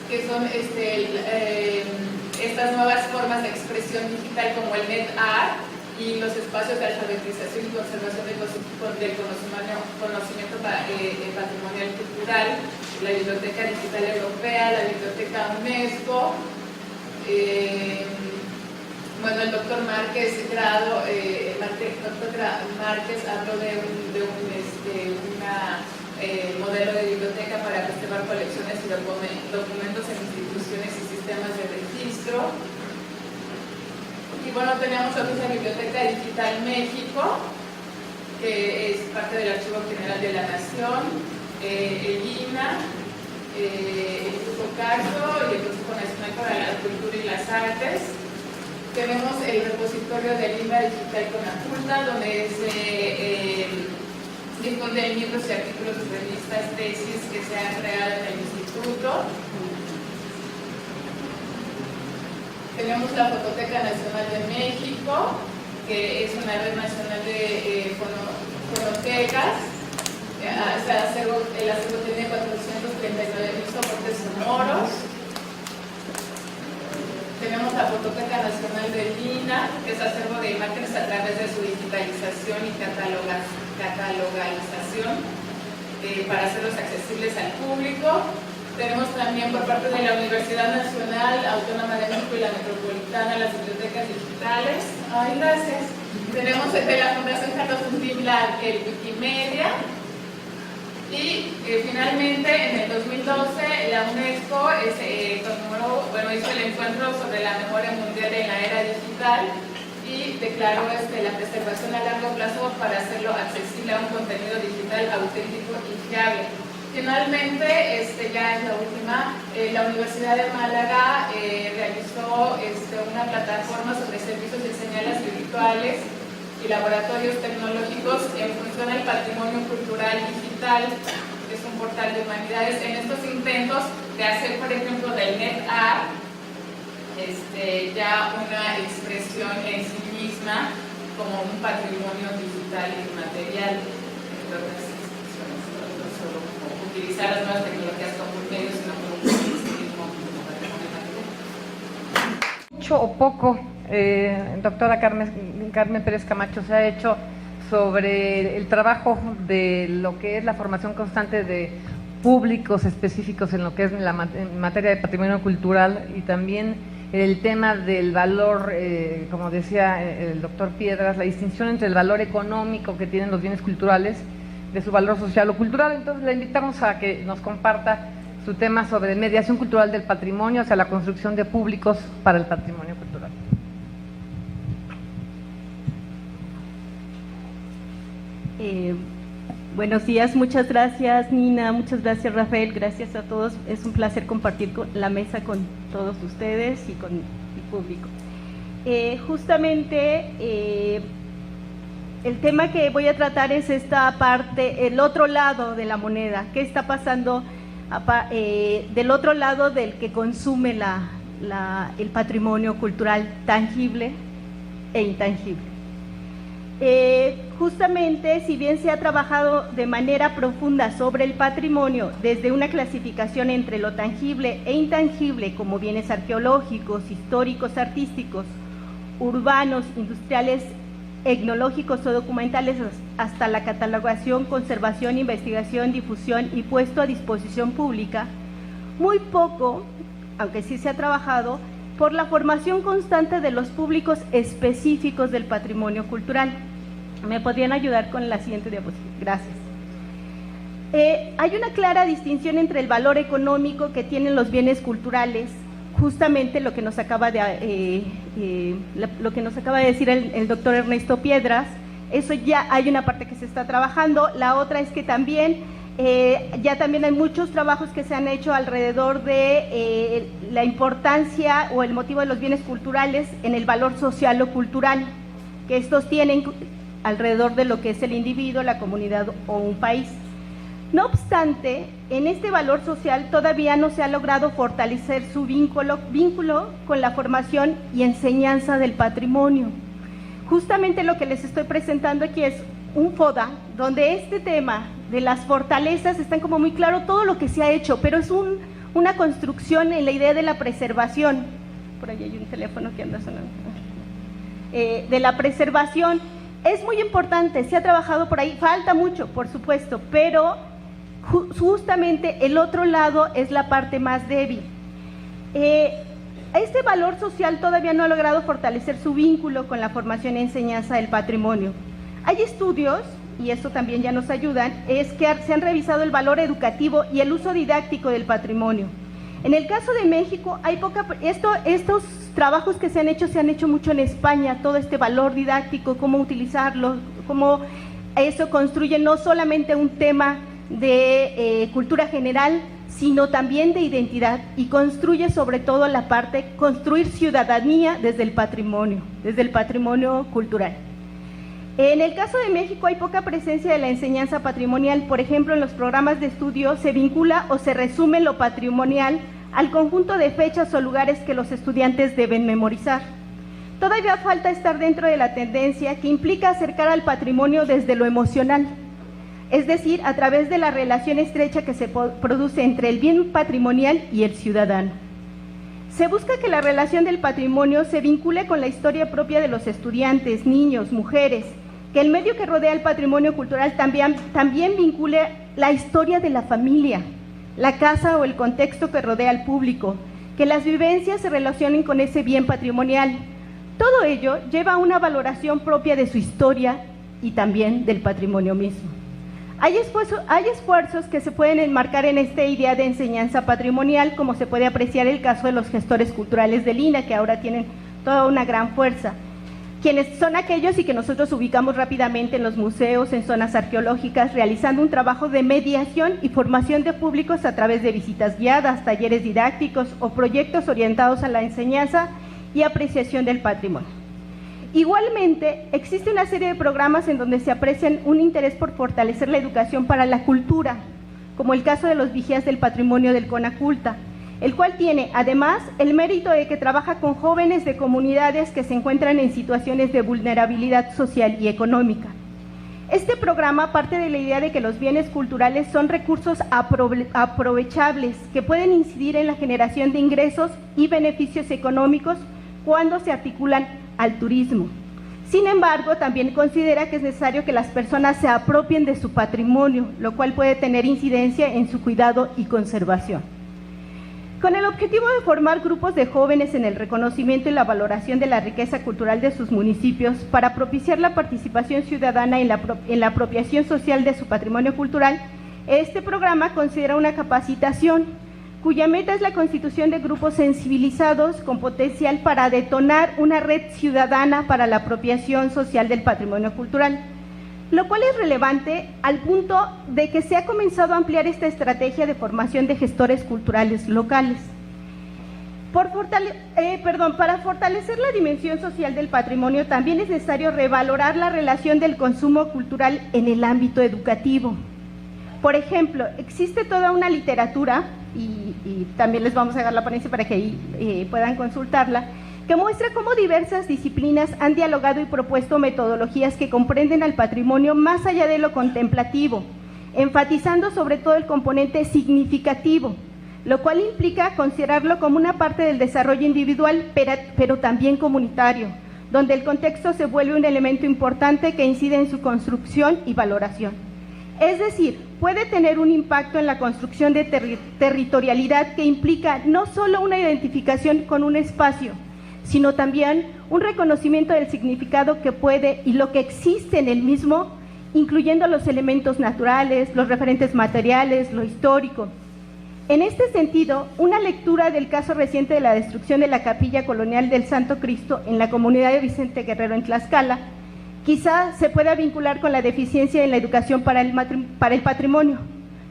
que son estas nuevas formas de expresión digital como el NetArt y los espacios de alfabetización y conservación del conocimiento patrimonial cultural, la Biblioteca Digital Europea, la Biblioteca UNESCO. Bueno, el doctor Márquez habló de un modelo de biblioteca para preservar colecciones y documentos en instituciones y sistemas de registro. Y bueno, tenemos lo que es la Biblioteca Digital México, que es parte del Archivo General de la Nación, el INA, el Instituto Carso y el Consejo Nacional para la Cultura y las Artes. Tenemos el repositorio del INA Digital Conaculta, donde se difunden libros y artículos de revistas, tesis que se han creado en el instituto. Tenemos la Fototeca Nacional de México, que es una red nacional de fonotecas. El acervo tiene 439.000 soportes sonoros. Tenemos la Fototeca Nacional del INA, que es acervo de imágenes a través de su digitalización y catalogalización para hacerlos accesibles al público. Tenemos también por parte de la Universidad Nacional Autónoma de México y la Metropolitana las bibliotecas digitales. Ay, gracias. Tenemos de la Fundación Carlos Fundibla el Wikimedia. Y finalmente, en el 2012, la UNESCO hizo el encuentro sobre la memoria mundial en la era digital y declaró la preservación a largo plazo para hacerlo accesible a un contenido digital auténtico y fiable. Finalmente, ya es la última, la Universidad de Málaga realizó una plataforma sobre servicios de señales virtuales y laboratorios tecnológicos en función al patrimonio cultural digital, que es un portal de humanidades. En estos intentos de hacer, por ejemplo, del NetArt, ya una expresión en sí misma como un patrimonio digital y material. Entonces, no solo como utilizar las nuevas tecnologías como un medio, sino como un mismo como patrimonio material. Mucho o poco, doctora Carmen Pérez Camacho, se ha hecho sobre el trabajo de lo que es la formación constante de públicos específicos en lo que es en materia de patrimonio cultural, y también el tema del valor, como decía el doctor Piedras, la distinción entre el valor económico que tienen los bienes culturales de su valor social o cultural. Entonces le invitamos a que nos comparta su tema sobre mediación cultural del patrimonio hacia la construcción de públicos para el patrimonio cultural. Buenos días, muchas gracias Nina, muchas gracias Rafael, gracias a todos. Es un placer compartir la mesa con todos ustedes y con el público. Justamente el tema que voy a tratar es esta parte, el otro lado de la moneda. ¿Qué está pasando del otro lado del que consume el patrimonio cultural tangible e intangible? Justamente, si bien se ha trabajado de manera profunda sobre el patrimonio desde una clasificación entre lo tangible e intangible como bienes arqueológicos, históricos, artísticos, urbanos, industriales, etnológicos o documentales, hasta la catalogación, conservación, investigación, difusión y puesto a disposición pública, muy poco, aunque sí se ha trabajado, por la formación constante de los públicos específicos del patrimonio cultural. ¿Me podrían ayudar con la siguiente diapositiva? Gracias. Hay una clara distinción entre el valor económico que tienen los bienes culturales, justamente lo que nos acaba de decir el doctor Ernesto Piedras. Eso ya hay una parte que se está trabajando. La otra es que también ya también hay muchos trabajos que se han hecho alrededor de la importancia o el motivo de los bienes culturales en el valor social o cultural que estos tienen alrededor de lo que es el individuo, la comunidad o un país. No obstante, en este valor social todavía no se ha logrado fortalecer su vínculo con la formación y enseñanza del patrimonio. Justamente lo que les estoy presentando aquí es un FODA, donde este tema de las fortalezas están como muy claro todo lo que se ha hecho, pero es una construcción en la idea de la preservación. Por ahí hay un teléfono que anda sonando. De la preservación. Es muy importante, se ha trabajado por ahí, falta mucho, por supuesto, pero justamente el otro lado es la parte más débil. Este valor social todavía no ha logrado fortalecer su vínculo con la formación y enseñanza del patrimonio. Hay estudios, y esto también ya nos ayudan, es que se han revisado el valor educativo y el uso didáctico del patrimonio. En el caso de México, estos trabajos que se han hecho mucho en España, todo este valor didáctico, cómo utilizarlo, cómo eso construye no solamente un tema de cultura general, sino también de identidad, y construye sobre todo la parte, construir ciudadanía desde el patrimonio cultural. En el caso de México hay poca presencia de la enseñanza patrimonial. Por ejemplo, en los programas de estudio se vincula o se resume lo patrimonial al conjunto de fechas o lugares que los estudiantes deben memorizar. Todavía falta estar dentro de la tendencia que implica acercar al patrimonio desde lo emocional, es decir, a través de la relación estrecha que se produce entre el bien patrimonial y el ciudadano. Se busca que la relación del patrimonio se vincule con la historia propia de los estudiantes, niños, mujeres, que el medio que rodea el patrimonio cultural también vincule la historia de la familia, la casa o el contexto que rodea al público, que las vivencias se relacionen con ese bien patrimonial. Todo ello lleva a una valoración propia de su historia y también del patrimonio mismo. Hay esfuerzos que se pueden enmarcar en esta idea de enseñanza patrimonial, como se puede apreciar el caso de los gestores culturales del INAH, que ahora tienen toda una gran fuerza, quienes son aquellos y que nosotros ubicamos rápidamente en los museos, en zonas arqueológicas, realizando un trabajo de mediación y formación de públicos a través de visitas guiadas, talleres didácticos o proyectos orientados a la enseñanza y apreciación del patrimonio. Igualmente, existe una serie de programas en donde se aprecian un interés por fortalecer la educación para la cultura, como el caso de los vigías del patrimonio del CONACULTA, el cual tiene, además, el mérito de que trabaja con jóvenes de comunidades que se encuentran en situaciones de vulnerabilidad social y económica. Este programa parte de la idea de que los bienes culturales son recursos aprovechables que pueden incidir en la generación de ingresos y beneficios económicos cuando se articulan al turismo. Sin embargo, también considera que es necesario que las personas se apropien de su patrimonio, lo cual puede tener incidencia en su cuidado y conservación. Con el objetivo de formar grupos de jóvenes en el reconocimiento y la valoración de la riqueza cultural de sus municipios para propiciar la participación ciudadana en la apropiación social de su patrimonio cultural, este programa considera una capacitación cuya meta es la constitución de grupos sensibilizados con potencial para detonar una red ciudadana para la apropiación social del patrimonio cultural, lo cual es relevante al punto de que se ha comenzado a ampliar esta estrategia de formación de gestores culturales locales. Para fortalecer la dimensión social del patrimonio también es necesario revalorar la relación del consumo cultural en el ámbito educativo. Por ejemplo, existe toda una literatura, y también les vamos a dar la ponencia para que ahí puedan consultarla, que muestra cómo diversas disciplinas han dialogado y propuesto metodologías que comprenden al patrimonio más allá de lo contemplativo, enfatizando sobre todo el componente significativo, lo cual implica considerarlo como una parte del desarrollo individual, pero también comunitario, donde el contexto se vuelve un elemento importante que incide en su construcción y valoración. Es decir, puede tener un impacto en la construcción de territorialidad que implica no solo una identificación con un espacio, sino también un reconocimiento del significado que puede y lo que existe en el mismo, incluyendo los elementos naturales, los referentes materiales, lo histórico. En este sentido, una lectura del caso reciente de la destrucción de la capilla colonial del Santo Cristo en la comunidad de Vicente Guerrero en Tlaxcala, quizá se pueda vincular con la deficiencia en la educación para el patrimonio,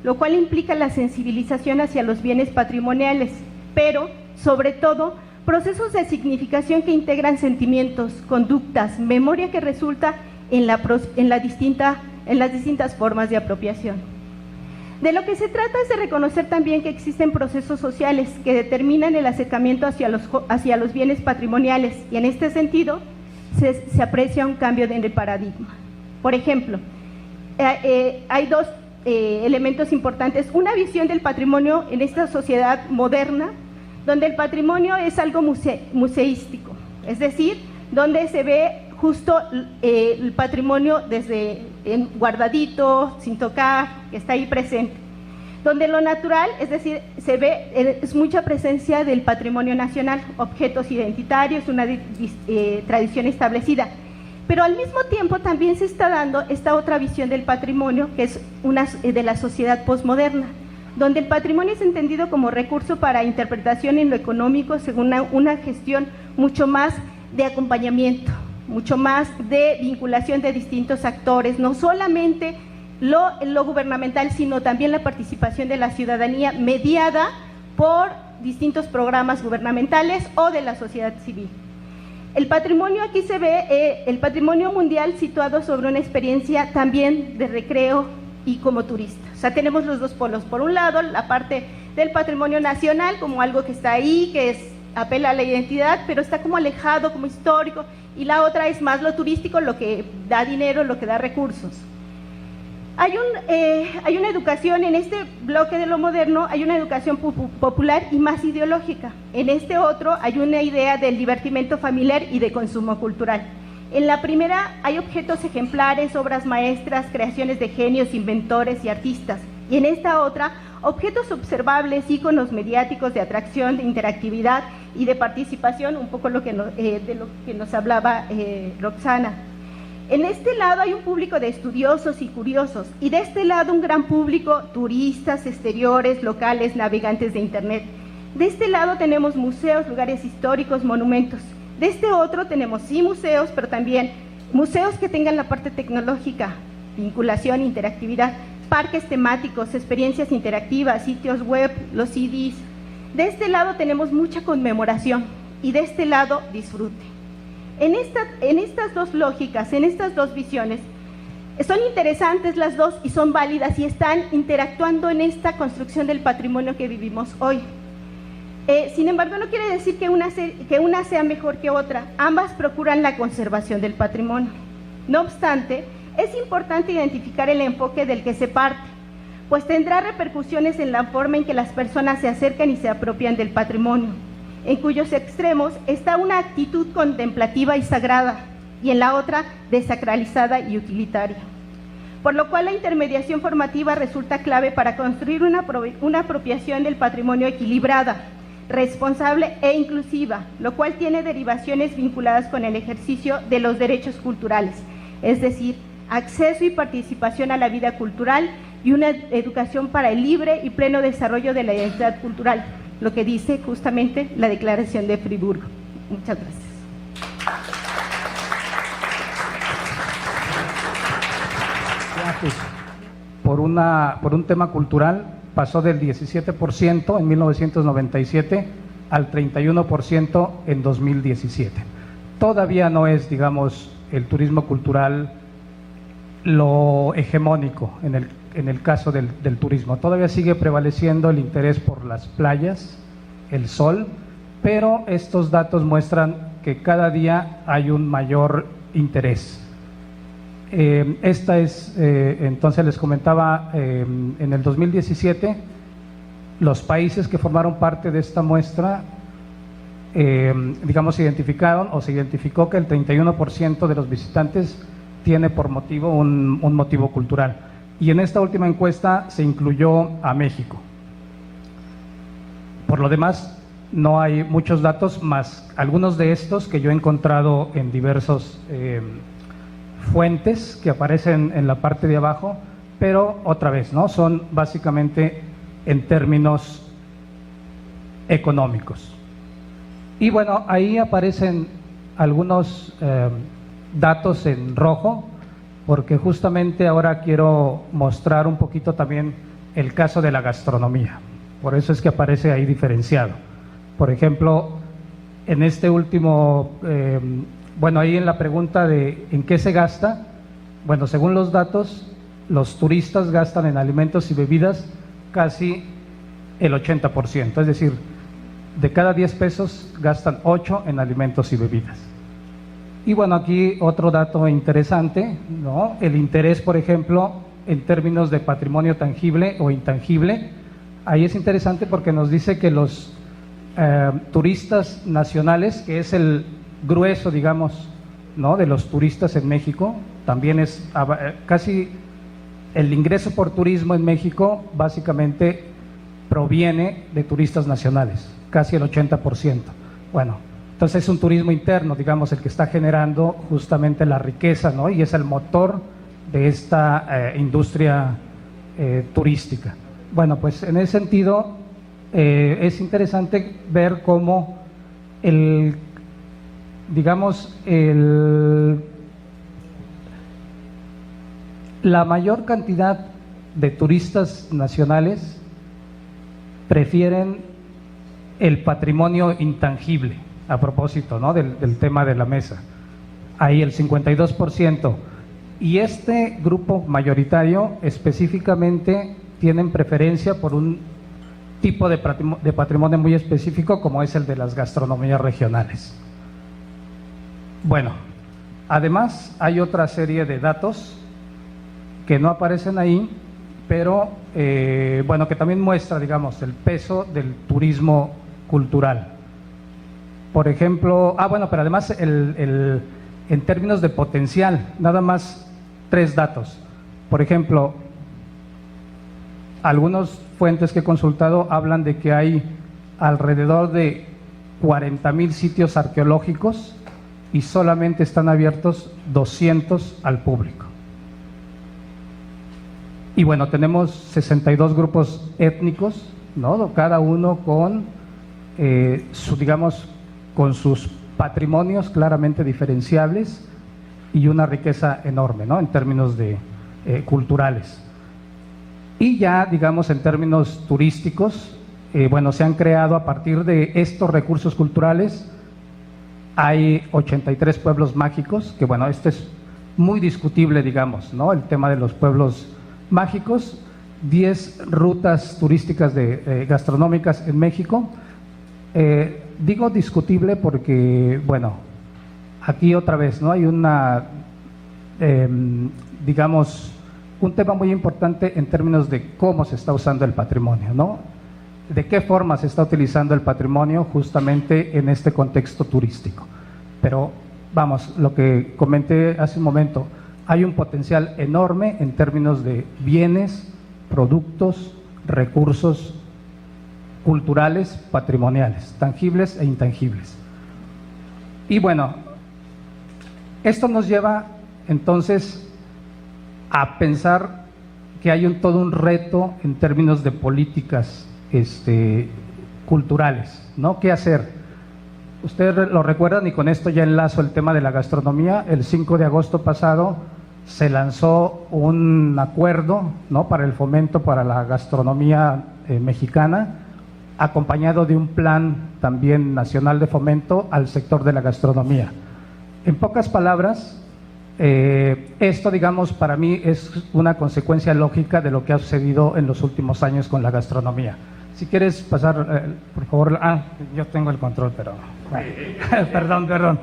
lo cual implica la sensibilización hacia los bienes patrimoniales, pero, sobre todo, procesos de significación que integran sentimientos, conductas, memoria que resulta en las distintas formas de apropiación. De lo que se trata es de reconocer también que existen procesos sociales que determinan el acercamiento hacia los bienes patrimoniales, y en este sentido se aprecia un cambio en el paradigma. Por ejemplo, hay dos elementos importantes: una visión del patrimonio en esta sociedad moderna, donde el patrimonio es algo museístico, es decir, donde se ve justo el patrimonio desde guardadito, sin tocar, que está ahí presente. Donde lo natural, es decir, se ve, es mucha presencia del patrimonio nacional, objetos identitarios, una tradición establecida. Pero al mismo tiempo también se está dando esta otra visión del patrimonio, que es una de la sociedad posmoderna, donde el patrimonio es entendido como recurso para interpretación en lo económico, según una gestión mucho más de acompañamiento, mucho más de vinculación de distintos actores, no solamente lo gubernamental, sino también la participación de la ciudadanía mediada por distintos programas gubernamentales o de la sociedad civil. El patrimonio, aquí se ve el patrimonio mundial situado sobre una experiencia también de recreo y como turista. O sea, tenemos los dos polos. Por un lado, la parte del patrimonio nacional como algo que está ahí, que apela a la identidad, pero está como alejado, como histórico, y la otra es más lo turístico, lo que da dinero, lo que da recursos. Hay una educación, en este bloque de lo moderno, hay una educación popular y más ideológica. En este otro hay una idea del divertimento familiar y de consumo cultural. En la primera hay objetos ejemplares, obras maestras, creaciones de genios, inventores y artistas. Y en esta otra, objetos observables, íconos mediáticos de atracción, de interactividad y de participación, un poco de lo que nos hablaba Roxana. En este lado hay un público de estudiosos y curiosos, y de este lado un gran público, turistas, exteriores, locales, navegantes de internet. De este lado tenemos museos, lugares históricos, monumentos. De este otro tenemos sí museos, pero también museos que tengan la parte tecnológica, vinculación, interactividad, parques temáticos, experiencias interactivas, sitios web, los CDs. De este lado tenemos mucha conmemoración y de este lado disfrute. En estas dos lógicas, en estas dos visiones, son interesantes las dos y son válidas y están interactuando en esta construcción del patrimonio que vivimos hoy. Sin embargo, no quiere decir que una sea mejor que otra. Ambas procuran la conservación del patrimonio. No obstante, es importante identificar el enfoque del que se parte, pues tendrá repercusiones en la forma en que las personas se acercan y se apropian del patrimonio, en cuyos extremos está una actitud contemplativa y sagrada, y en la otra desacralizada y utilitaria. Por lo cual la intermediación formativa resulta clave para construir una apropiación del patrimonio equilibrada, responsable e inclusiva, lo cual tiene derivaciones vinculadas con el ejercicio de los derechos culturales, es decir, acceso y participación a la vida cultural y una educación para el libre y pleno desarrollo de la identidad cultural, lo que dice justamente la Declaración de Friburgo. Muchas gracias. Por un tema cultural pasó del 17% en 1997 al 31% en 2017. Todavía no es, digamos, el turismo cultural lo hegemónico en el caso del turismo. Todavía sigue prevaleciendo el interés por las playas, el sol, pero estos datos muestran que cada día hay un mayor interés. Entonces les comentaba, en el 2017, los países que formaron parte de esta muestra, digamos, se identificó que el 31% de los visitantes tiene por motivo un motivo cultural. Y en esta última encuesta se incluyó a México. Por lo demás, no hay muchos datos, más algunos de estos que yo he encontrado en diversos fuentes que aparecen en la parte de abajo, pero otra vez, ¿no? Son básicamente en términos económicos. Y bueno, ahí aparecen algunos datos en rojo, porque justamente ahora quiero mostrar un poquito también el caso de la gastronomía. Por eso es que aparece ahí diferenciado. Por ejemplo, en este último, ahí en la pregunta de ¿en qué se gasta? Bueno, según los datos, los turistas gastan en alimentos y bebidas casi el 80%, es decir, de cada 10 pesos gastan 8 en alimentos y bebidas. Y bueno, aquí otro dato interesante, ¿no? El interés, por ejemplo, en términos de patrimonio tangible o intangible, ahí es interesante porque nos dice que los turistas nacionales, que es el grueso, digamos, ¿no?, de los turistas en México, también es casi el ingreso por turismo en México básicamente proviene de turistas nacionales, casi el 80%. Bueno, entonces es un turismo interno, digamos, el que está generando justamente la riqueza, ¿no?, y es el motor de esta industria turística. Bueno, pues en ese sentido es interesante ver cómo la mayor cantidad de turistas nacionales prefieren el patrimonio intangible, a propósito, ¿no?, del tema de la mesa. Ahí el 52%. Y este grupo mayoritario específicamente tienen preferencia por un tipo de patrimonio muy específico, como es el de las gastronomías regionales. Bueno, además hay otra serie de datos que no aparecen ahí, pero bueno, que también muestra, digamos, el peso del turismo cultural. Por ejemplo, bueno, pero además en términos de potencial, nada más 3 datos. Por ejemplo, algunas fuentes que he consultado hablan de que hay alrededor de 40,000 sitios arqueológicos y solamente están abiertos 200 al público. Y bueno, tenemos 62 grupos étnicos, ¿no?, cada uno con con sus patrimonios claramente diferenciables y una riqueza enorme, ¿no?, en términos de culturales. Y ya, digamos, en términos turísticos, bueno, se han creado a partir de estos recursos culturales, hay 83 pueblos mágicos, que bueno, esto es muy discutible, digamos, ¿no?, el tema de los pueblos mágicos, 10 rutas turísticas gastronómicas en México. Digo discutible porque, bueno, aquí otra vez, ¿no?, hay una, digamos, un tema muy importante en términos de cómo se está usando el patrimonio, ¿no?, de qué forma se está utilizando el patrimonio justamente en este contexto turístico. Pero vamos, lo que comenté hace un momento, hay un potencial enorme en términos de bienes, productos, recursos culturales, patrimoniales, tangibles e intangibles. Y bueno, esto nos lleva entonces a pensar que hay todo un reto en términos de políticas culturales, ¿no? ¿Qué hacer? Ustedes lo recuerdan, y con esto ya enlazo el tema de la gastronomía. El 5 de agosto pasado se lanzó un acuerdo, ¿no?, para el fomento para la gastronomía mexicana, acompañado de un plan también nacional de fomento al sector de la gastronomía. En pocas palabras, esto, digamos, para mí es una consecuencia lógica de lo que ha sucedido en los últimos años con la gastronomía. Si quieres pasar, por favor. Yo tengo el control, pero bueno. Perdón.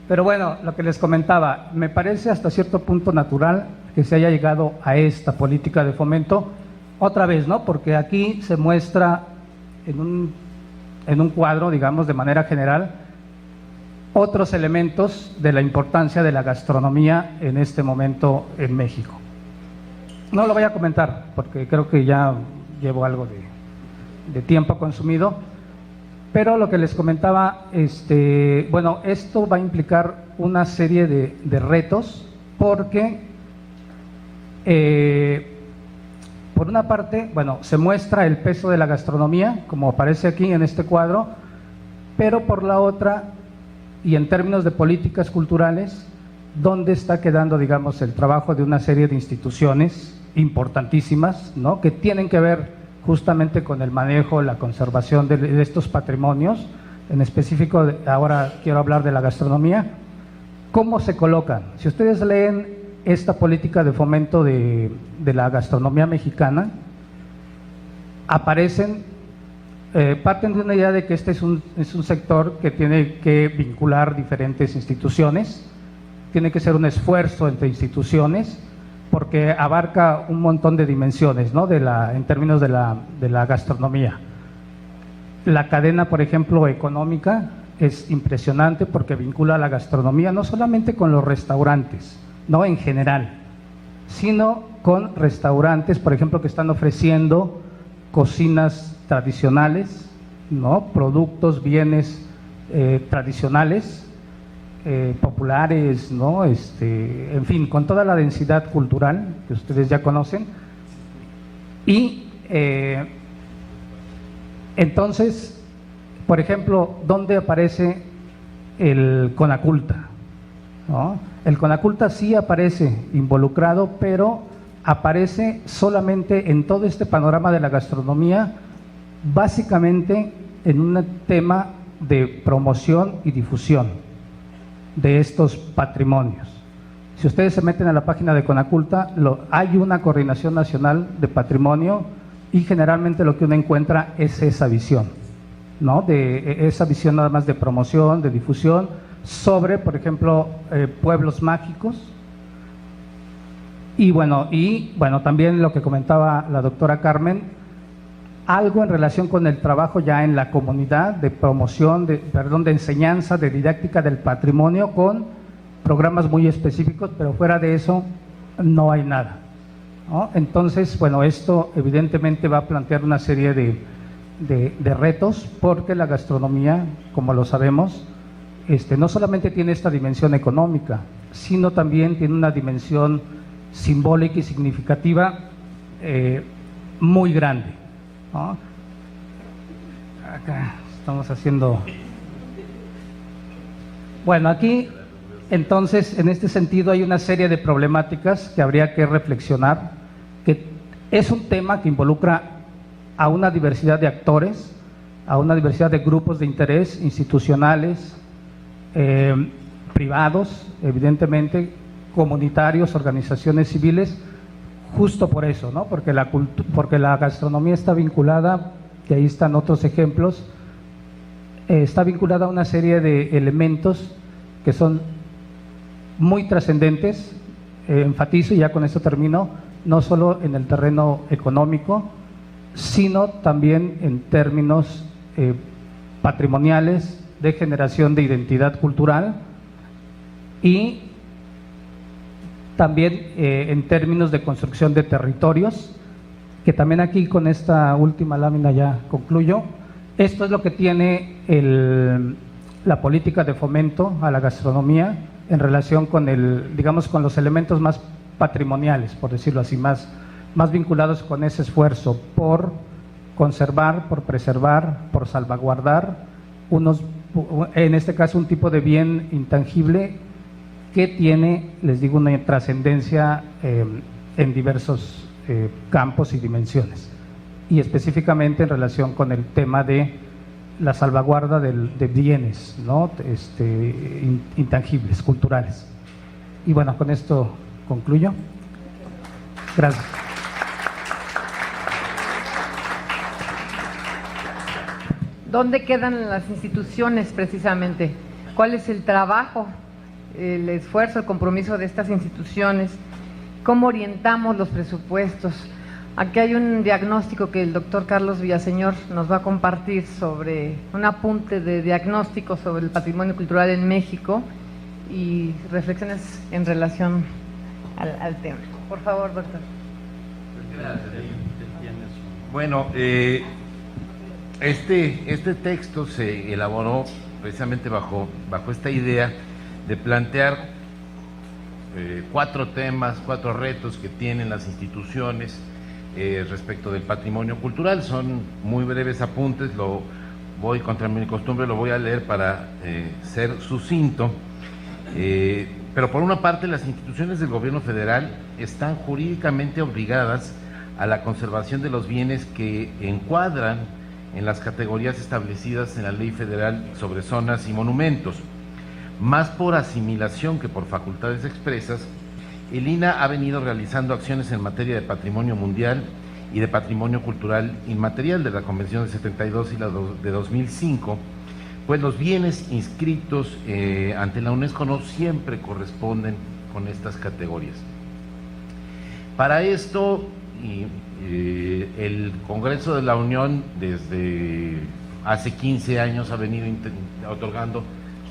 Pero bueno, lo que les comentaba, me parece hasta cierto punto natural que se haya llegado a esta política de fomento, otra vez, ¿no?, porque aquí se muestra en un cuadro, digamos, de manera general, otros elementos de la importancia de la gastronomía en este momento en México. No lo voy a comentar porque creo que ya llevo algo de tiempo consumido, pero lo que les comentaba, bueno, esto va a implicar una serie de retos porque, por una parte, bueno, se muestra el peso de la gastronomía, como aparece aquí en este cuadro, pero por la otra, y en términos de políticas culturales, ¿dónde está quedando, digamos, el trabajo de una serie de instituciones importantísimas, ¿no?, que tienen que ver justamente con el manejo, la conservación de estos patrimonios? En específico, ahora quiero hablar de la gastronomía. ¿Cómo se colocan? Si ustedes leen esta política de fomento de la gastronomía mexicana, aparecen, parten de una idea de que este es un sector que tiene que vincular diferentes instituciones, tiene que ser un esfuerzo entre instituciones, porque abarca un montón de dimensiones, ¿no? En términos de la gastronomía. La cadena, por ejemplo, económica es impresionante porque vincula la gastronomía no solamente con los restaurantes, no en general, sino con restaurantes, por ejemplo, que están ofreciendo cocinas tradicionales, ¿no? Productos, bienes tradicionales, populares, ¿no? En fin, con toda la densidad cultural que ustedes ya conocen. Y entonces, por ejemplo, ¿dónde aparece el Conaculta? ¿No? El Conaculta sí aparece involucrado, pero aparece solamente en todo este panorama de la gastronomía, básicamente en un tema de promoción y difusión de estos patrimonios. Si ustedes se meten a la página de Conaculta, hay una coordinación nacional de patrimonio y generalmente lo que uno encuentra es esa visión, ¿no? De esa visión nada más de promoción, de difusión, sobre, por ejemplo, pueblos mágicos. Y bueno, también lo que comentaba la doctora Carmen, algo en relación con el trabajo ya en la comunidad de promoción, de enseñanza, de didáctica del patrimonio, con programas muy específicos, pero fuera de eso no hay nada, ¿no? Entonces, bueno, esto evidentemente va a plantear una serie de retos, porque la gastronomía, como lo sabemos, no solamente tiene esta dimensión económica, sino también tiene una dimensión simbólica y significativa muy grande, ¿no? Acá estamos haciendo… Bueno, aquí entonces, en este sentido, hay una serie de problemáticas que habría que reflexionar, que es un tema que involucra a una diversidad de actores, a una diversidad de grupos de interés institucionales, privados, evidentemente, comunitarios, organizaciones civiles, justo por eso, ¿no? Porque la gastronomía está vinculada, que ahí están otros ejemplos, está vinculada a una serie de elementos que son muy trascendentes, enfatizo, y ya con esto termino, no solo en el terreno económico, sino también en términos patrimoniales, de generación de identidad cultural, y también en términos de construcción de territorios, que también aquí con esta última lámina ya concluyo. Esto es lo que tiene la política de fomento a la gastronomía en relación con con los elementos más patrimoniales, por decirlo así, más vinculados con ese esfuerzo por conservar, por preservar, por salvaguardar en este caso, un tipo de bien intangible que tiene, les digo, una trascendencia en diversos campos y dimensiones, y específicamente en relación con el tema de la salvaguarda de bienes, ¿no? Intangibles, culturales. Y bueno, con esto concluyo. Gracias. ¿Dónde quedan las instituciones precisamente? ¿Cuál es el trabajo, el esfuerzo, el compromiso de estas instituciones? ¿Cómo orientamos los presupuestos? Aquí hay un diagnóstico que el doctor Carlos Villaseñor nos va a compartir sobre un apunte de diagnóstico sobre el patrimonio cultural en México y reflexiones en relación al tema. Por favor, doctor. Bueno, este texto se elaboró precisamente bajo esta idea de plantear 4 temas, 4 retos que tienen las instituciones respecto del patrimonio cultural. Son muy breves apuntes, contra mi costumbre lo voy a leer para ser sucinto, pero por una parte las instituciones del gobierno federal están jurídicamente obligadas a la conservación de los bienes que encuadran en las categorías establecidas en la Ley Federal sobre Zonas y Monumentos, más por asimilación que por facultades expresas, el INAH ha venido realizando acciones en materia de patrimonio mundial y de patrimonio cultural inmaterial de la Convención de 72 y la de 2005, pues los bienes inscritos ante la UNESCO no siempre corresponden con estas categorías. Para esto, el Congreso de la Unión desde hace 15 años ha venido otorgando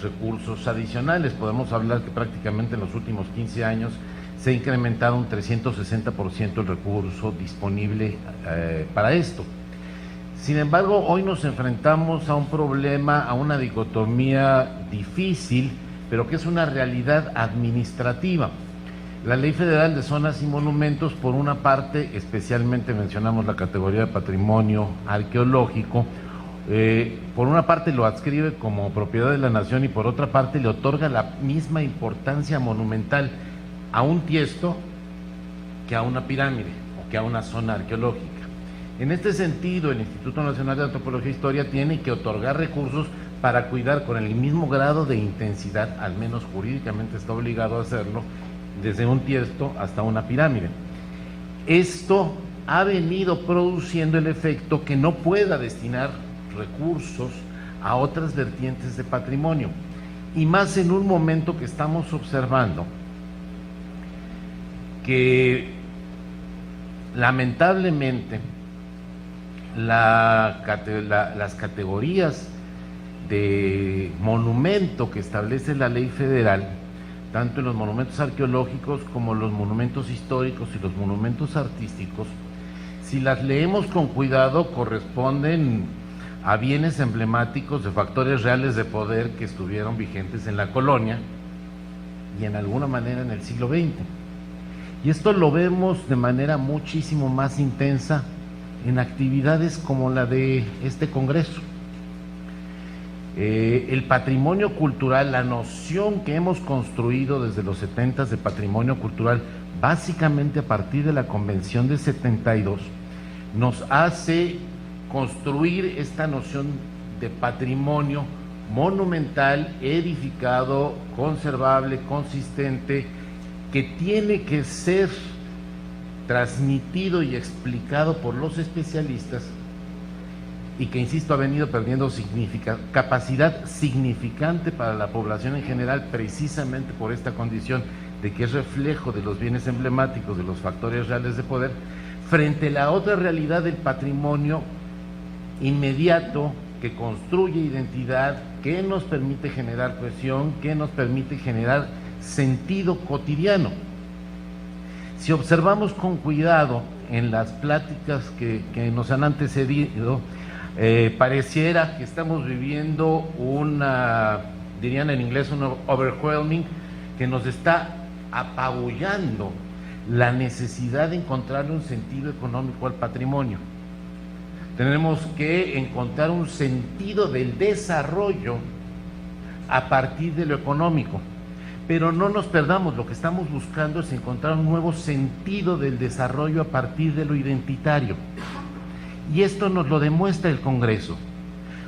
recursos adicionales. Podemos hablar que prácticamente en los últimos 15 años se ha incrementado un 360% el recurso disponible para esto. Sin embargo, hoy nos enfrentamos a un problema, a una dicotomía difícil, pero que es una realidad administrativa. La Ley Federal de Zonas y Monumentos, por una parte, especialmente mencionamos la categoría de patrimonio arqueológico, por una parte lo adscribe como propiedad de la nación y por otra parte le otorga la misma importancia monumental a un tiesto que a una pirámide o que a una zona arqueológica. En este sentido, el Instituto Nacional de Antropología e Historia tiene que otorgar recursos para cuidar con el mismo grado de intensidad, al menos jurídicamente está obligado a hacerlo, desde un tiesto hasta una pirámide. Esto ha venido produciendo el efecto que no pueda destinar recursos a otras vertientes de patrimonio, y más en un momento que estamos observando que lamentablemente las categorías de monumento que establece la ley federal, tanto en los monumentos arqueológicos como los monumentos históricos y los monumentos artísticos, si las leemos con cuidado, corresponden a bienes emblemáticos de factores reales de poder que estuvieron vigentes en la colonia y en alguna manera en el siglo XX. Y esto lo vemos de manera muchísimo más intensa en actividades como la de este Congreso. El patrimonio cultural, la noción que hemos construido desde los 70s de patrimonio cultural, básicamente a partir de la Convención de 72, nos hace construir esta noción de patrimonio monumental, edificado, conservable, consistente, que tiene que ser transmitido y explicado por los especialistas y que, insisto, ha venido perdiendo capacidad significante para la población en general, precisamente por esta condición de que es reflejo de los bienes emblemáticos, de los factores reales de poder, frente a la otra realidad del patrimonio inmediato que construye identidad, que nos permite generar cohesión, que nos permite generar sentido cotidiano. Si observamos con cuidado en las pláticas que nos han antecedido, pareciera que estamos viviendo dirían en inglés, un overwhelming, que nos está apabullando la necesidad de encontrar un sentido económico al patrimonio. Tenemos que encontrar un sentido del desarrollo a partir de lo económico, pero no nos perdamos, lo que estamos buscando es encontrar un nuevo sentido del desarrollo a partir de lo identitario. Y esto nos lo demuestra el Congreso,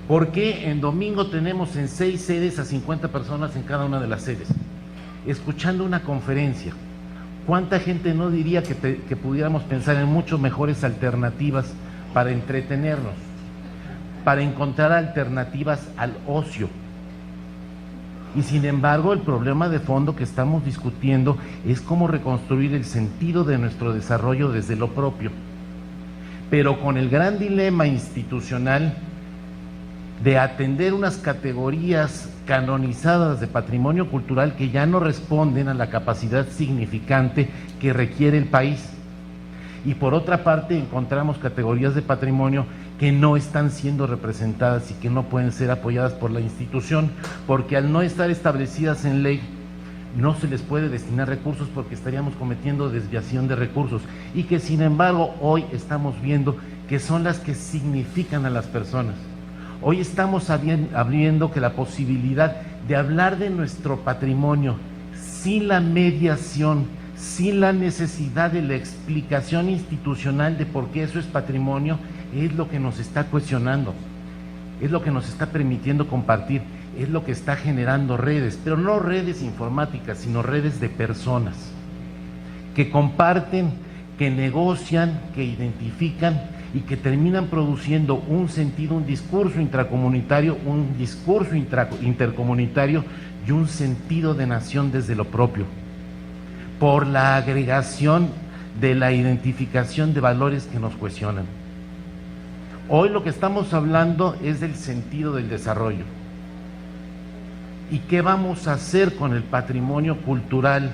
porque en domingo tenemos en 6 sedes a 50 personas en cada una de las sedes, escuchando una conferencia. ¿Cuánta gente no diría que pudiéramos pensar en muchas mejores alternativas para entretenernos, para encontrar alternativas al ocio? Y sin embargo, el problema de fondo que estamos discutiendo es cómo reconstruir el sentido de nuestro desarrollo desde lo propio, pero con el gran dilema institucional de atender unas categorías canonizadas de patrimonio cultural que ya no responden a la capacidad significante que requiere el país. Y por otra parte encontramos categorías de patrimonio que no están siendo representadas y que no pueden ser apoyadas por la institución, porque al no estar establecidas en ley no se les puede destinar recursos porque estaríamos cometiendo desviación de recursos, y que sin embargo hoy estamos viendo que son las que significan a las personas. Hoy estamos abriendo que la posibilidad de hablar de nuestro patrimonio sin la mediación, sin la necesidad de la explicación institucional de por qué eso es patrimonio, es lo que nos está cuestionando, es lo que nos está permitiendo compartir, es lo que está generando redes, pero no redes informáticas, sino redes de personas. que comparten, que negocian, que identifican y que terminan produciendo un sentido, un discurso intracomunitario, un discurso intercomunitario y un sentido de nación desde lo propio, por la agregación de la identificación de valores que nos cohesionan. Hoy lo que estamos hablando es del sentido del desarrollo. ¿Y qué vamos a hacer con el patrimonio cultural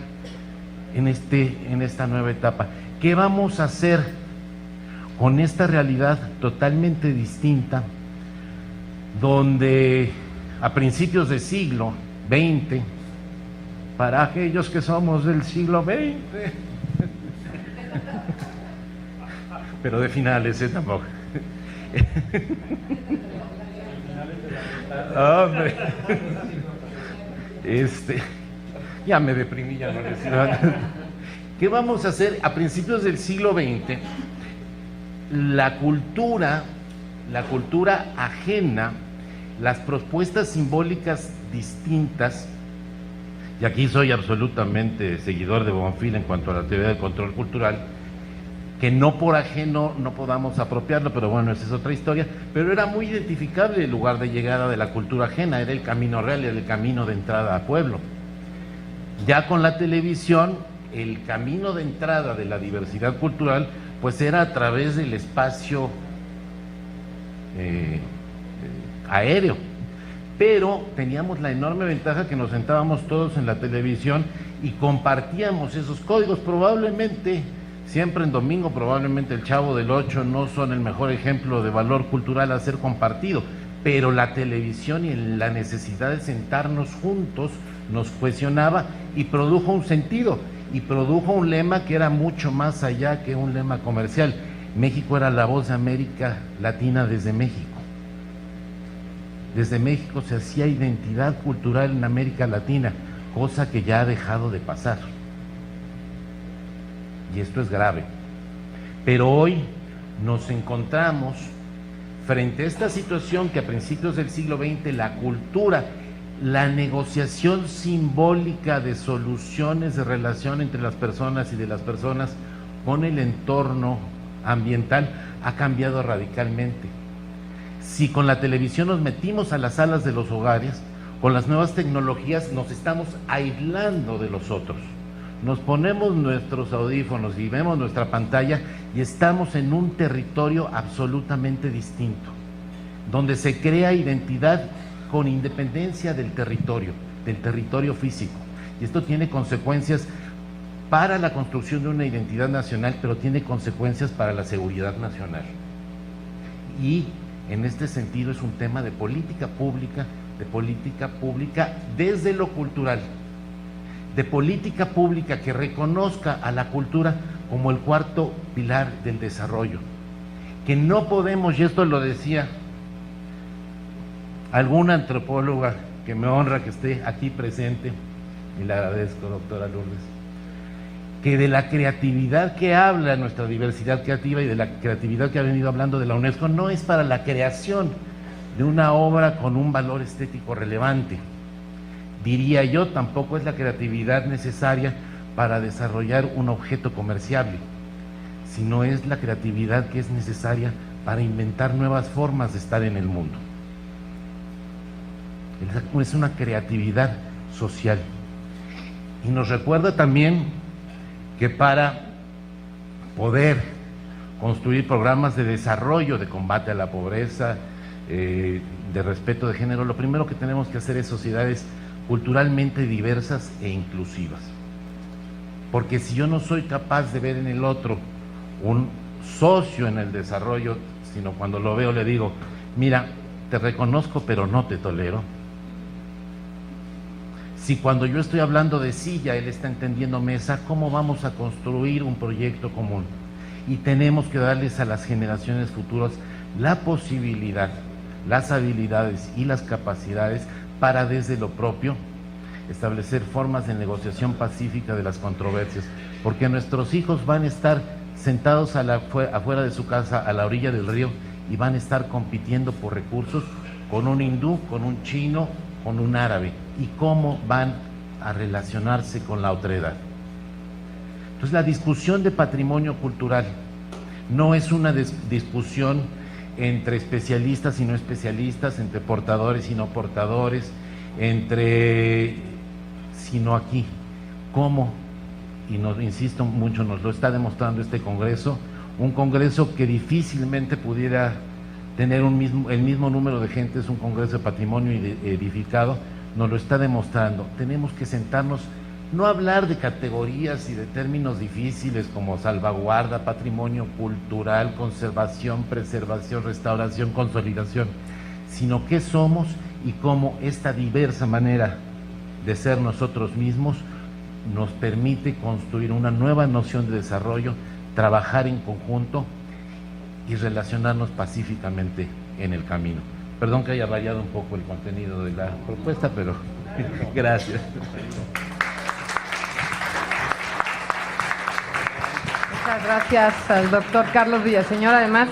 en esta nueva etapa? ¿Qué vamos a hacer con esta realidad totalmente distinta, donde a principios del siglo XX, para aquellos que somos del siglo XX, pero de finales, tampoco. Hombre, ya me deprimí, ya no decía. ¿Qué vamos a hacer a principios del siglo XX? La cultura ajena, las propuestas simbólicas distintas, y aquí soy absolutamente seguidor de Bonfil en cuanto a la teoría del control cultural, que no por ajeno no podamos apropiarlo, pero bueno, esa es otra historia, pero era muy identificable el lugar de llegada de la cultura ajena, era el camino real, era el camino de entrada a pueblo. Ya con la televisión, el camino de entrada de la diversidad cultural, pues era a través del espacio aéreo, pero teníamos la enorme ventaja que nos sentábamos todos en la televisión y compartíamos esos códigos. Probablemente, siempre en domingo, probablemente el Chavo del Ocho no son el mejor ejemplo de valor cultural a ser compartido, pero la televisión y la necesidad de sentarnos juntos nos cohesionaba y produjo un sentido, y produjo un lema que era mucho más allá que un lema comercial. México era la voz de América Latina desde México. Desde México se hacía identidad cultural en América Latina, cosa que ya ha dejado de pasar. Y esto es grave. Pero hoy nos encontramos frente a esta situación que a principios del siglo XX la cultura, la negociación simbólica de soluciones de relación entre las personas y de las personas con el entorno ambiental ha cambiado radicalmente. Si con la televisión nos metimos a las salas de los hogares, con las nuevas tecnologías nos estamos aislando de los otros. Nos ponemos nuestros audífonos y vemos nuestra pantalla y estamos en un territorio absolutamente distinto, donde se crea identidad con independencia del territorio físico. Y esto tiene consecuencias para la construcción de una identidad nacional, pero tiene consecuencias para la seguridad nacional. Y en este sentido es un tema de política pública desde lo cultural, de política pública que reconozca a la cultura como el cuarto pilar del desarrollo. Que no podemos, y esto lo decía alguna antropóloga que me honra que esté aquí presente, y le agradezco, doctora Lourdes, que de la creatividad que habla nuestra diversidad creativa y de la creatividad que ha venido hablando de la UNESCO no es para la creación de una obra con un valor estético relevante. Diría yo, tampoco es la creatividad necesaria para desarrollar un objeto comerciable, sino es la creatividad que es necesaria para inventar nuevas formas de estar en el mundo. Es una creatividad social. Y nos recuerda también que para poder construir programas de desarrollo, de combate a la pobreza, de respeto de género, lo primero que tenemos que hacer es sociedades culturalmente diversas e inclusivas. Porque si yo no soy capaz de ver en el otro un socio en el desarrollo, sino cuando lo veo le digo, mira, te reconozco pero no te tolero. Si cuando yo estoy hablando de silla, él está entendiendo mesa, ¿cómo vamos a construir un proyecto común? Y tenemos que darles a las generaciones futuras la posibilidad, las habilidades y las capacidades para desde lo propio establecer formas de negociación pacífica de las controversias, porque nuestros hijos van a estar sentados afuera de su casa, a la orilla del río, y van a estar compitiendo por recursos con un hindú, con un chino, con un árabe, y cómo van a relacionarse con la otredad. Entonces la discusión de patrimonio cultural no es una discusión entre especialistas y no especialistas, entre portadores y no portadores, sino aquí. ¿Cómo? Y insisto mucho, nos lo está demostrando este Congreso, un Congreso que difícilmente pudiera tener el mismo número de gente, es un Congreso de patrimonio edificado, nos lo está demostrando. Tenemos que sentarnos, no hablar de categorías y de términos difíciles como salvaguarda, patrimonio cultural, conservación, preservación, restauración, consolidación, sino qué somos y cómo esta diversa manera de ser nosotros mismos nos permite construir una nueva noción de desarrollo, trabajar en conjunto y relacionarnos pacíficamente en el camino. Perdón que haya variado un poco el contenido de la propuesta, pero gracias. Muchas gracias al doctor Carlos Villaseñor. Además,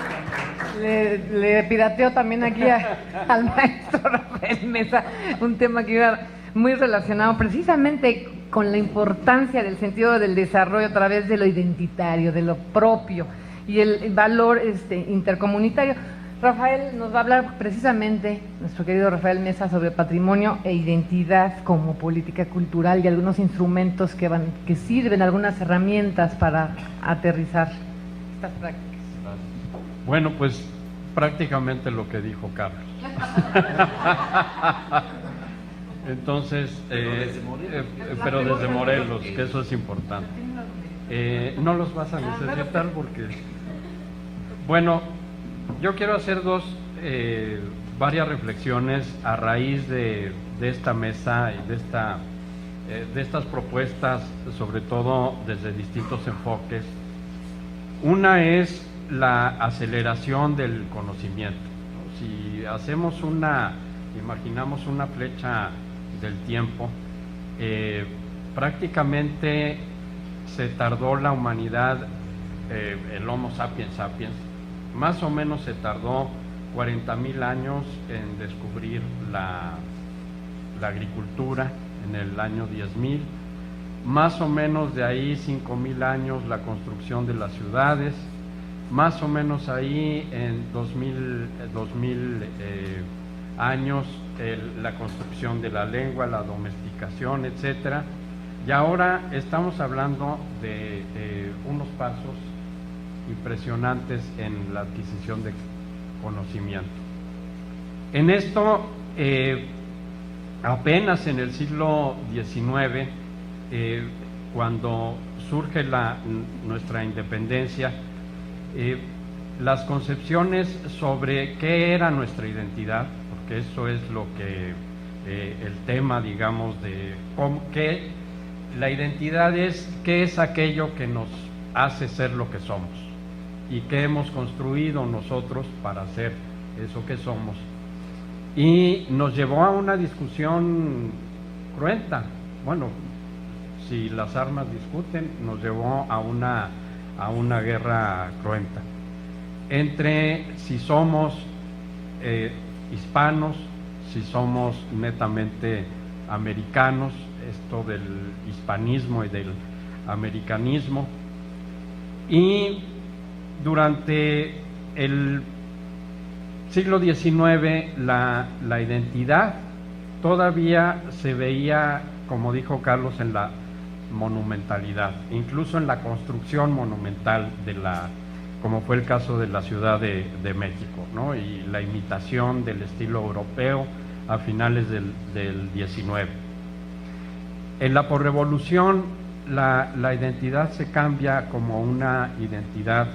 le pirateó también aquí al maestro Rafael Mesa un tema que iba muy relacionado precisamente con la importancia del sentido del desarrollo a través de lo identitario, de lo propio y el valor intercomunitario. Rafael nos va a hablar precisamente, nuestro querido Rafael Mesa, sobre patrimonio e identidad como política cultural y algunos instrumentos que sirven, algunas herramientas para aterrizar estas prácticas. Bueno, pues prácticamente lo que dijo Carlos. Entonces, pero desde Morelos, que eso es importante. No los vas a necesitar porque... Bueno, yo quiero hacer varias reflexiones a raíz de esta mesa y de estas propuestas, sobre todo desde distintos enfoques. Una es la aceleración del conocimiento. Si imaginamos una flecha del tiempo, prácticamente se tardó la humanidad, el Homo sapiens sapiens, más o menos se tardó 40,000 años en descubrir la agricultura, en el año 10,000, más o menos de ahí 5,000 años la construcción de las ciudades, más o menos ahí en 2000 años la construcción de la lengua, la domesticación, etcétera. Y ahora estamos hablando de unos pasos impresionantes en la adquisición de conocimiento. En esto, apenas en el siglo XIX, cuando surge nuestra independencia, las concepciones sobre qué era nuestra identidad, porque eso es lo que el tema, digamos, de qué la identidad es, qué es aquello que nos hace ser lo que somos y qué hemos construido nosotros para ser eso que somos. Y nos llevó a una discusión cruenta. Bueno, si las armas discuten, nos llevó a una guerra cruenta entre si somos hispanos, si somos netamente americanos, esto del hispanismo y del americanismo. Y durante el siglo XIX la identidad todavía se veía, como dijo Carlos, en la monumentalidad, incluso en la construcción monumental como fue el caso de la Ciudad de México, ¿no? Y la imitación del estilo europeo a finales del XIX. En la posrevolución la identidad se cambia como una identidad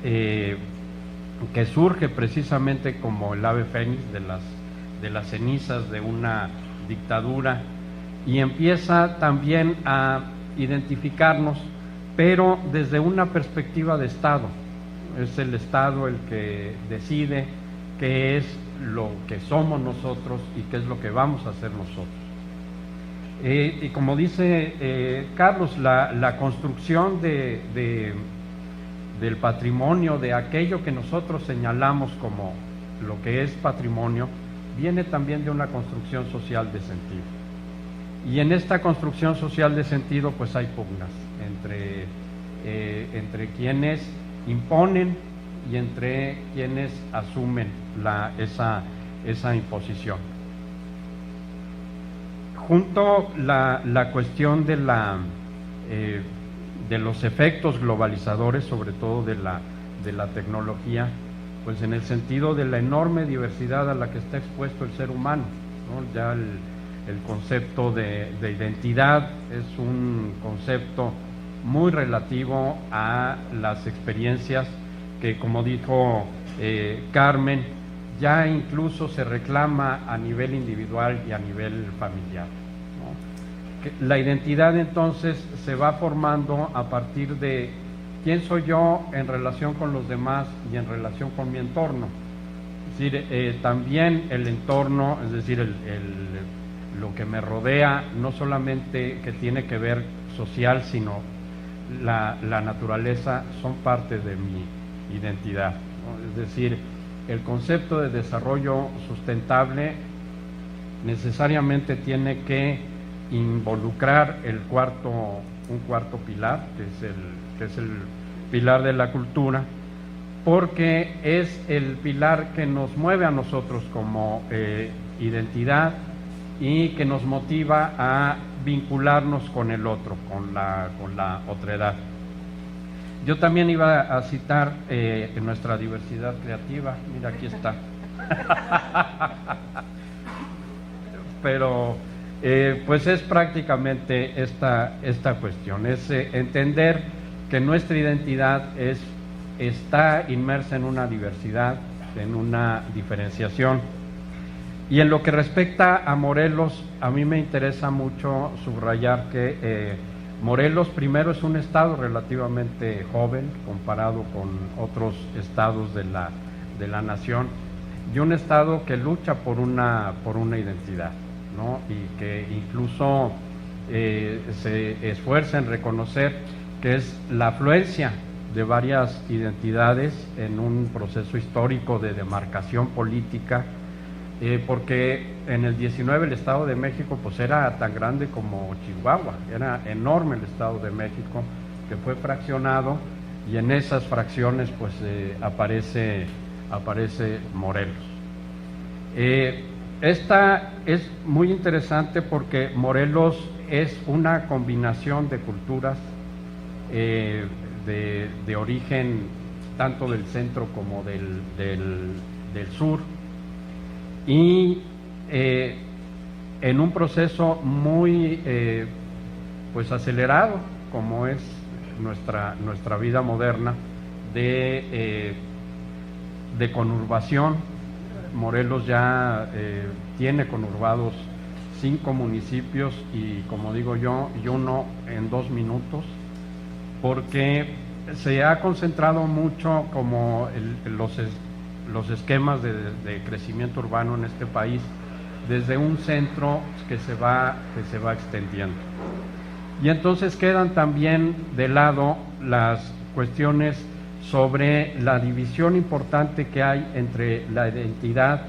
que surge precisamente como el ave fénix de las cenizas de una dictadura, y empieza también a identificarnos, pero desde una perspectiva de Estado. Es el Estado el que decide qué es lo que somos nosotros y qué es lo que vamos a hacer nosotros. Y como dice Carlos, la construcción del patrimonio, de aquello que nosotros señalamos como lo que es patrimonio, viene también de una construcción social de sentido. Y en esta construcción social de sentido pues hay pugnas entre quienes imponen y entre quienes asumen esa imposición. Junto la cuestión de los efectos globalizadores, sobre todo de la tecnología, pues en el sentido de la enorme diversidad a la que está expuesto el ser humano, ¿no? Ya el concepto de identidad es un concepto muy relativo a las experiencias que, como dijo Carmen, ya incluso se reclama a nivel individual y a nivel familiar, ¿no? La identidad entonces se va formando a partir de quién soy yo en relación con los demás y en relación con mi entorno. Es decir, también el entorno, es decir, lo que me rodea, no solamente que tiene que ver social, sino la naturaleza, son parte de mi identidad, ¿no? Es decir, el concepto de desarrollo sustentable necesariamente tiene que involucrar un cuarto pilar, que es el pilar de la cultura, porque es el pilar que nos mueve a nosotros como identidad y que nos motiva a vincularnos con el otro, con la otredad. Yo también iba a citar en nuestra diversidad creativa, mira, aquí está. Pero pues es prácticamente esta cuestión, es entender que nuestra identidad está inmersa en una diversidad, en una diferenciación. Y en lo que respecta a Morelos, a mí me interesa mucho subrayar que Morelos primero es un estado relativamente joven comparado con otros estados de la nación, y un estado que lucha por una identidad, ¿no? Y que incluso se esfuerza en reconocer que es la afluencia de varias identidades en un proceso histórico de demarcación política, porque en el 19 el Estado de México pues era tan grande como Chihuahua, era enorme el Estado de México, que fue fraccionado, y en esas fracciones pues aparece Morelos. Esta es muy interesante porque Morelos es una combinación de culturas de origen tanto del centro como del sur, y en un proceso muy pues acelerado, como es nuestra vida moderna, de conurbación. Morelos ya tiene conurbados 5 municipios y, como digo yo, y uno en 2 minutos, porque se ha concentrado mucho como los esquemas de crecimiento urbano en este país desde un centro que se va extendiendo. Y entonces quedan también de lado las cuestiones sobre la división importante que hay entre la identidad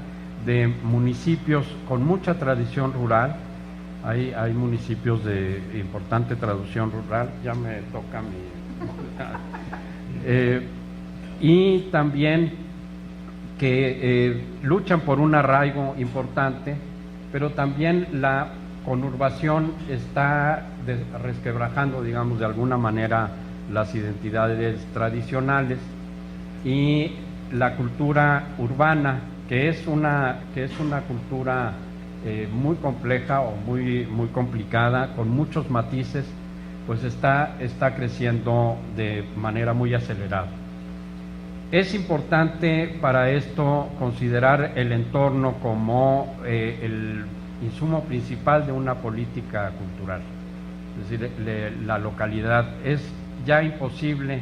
de municipios con mucha tradición rural. Hay municipios de importante tradición rural, ya me toca y también que luchan por un arraigo importante, pero también la conurbación está resquebrajando, digamos, de alguna manera las identidades tradicionales, y la cultura urbana, que es una cultura muy compleja o muy complicada, con muchos matices, pues está creciendo de manera muy acelerada. Es importante para esto considerar el entorno como el insumo principal de una política cultural, es decir, la localidad. Es ya imposible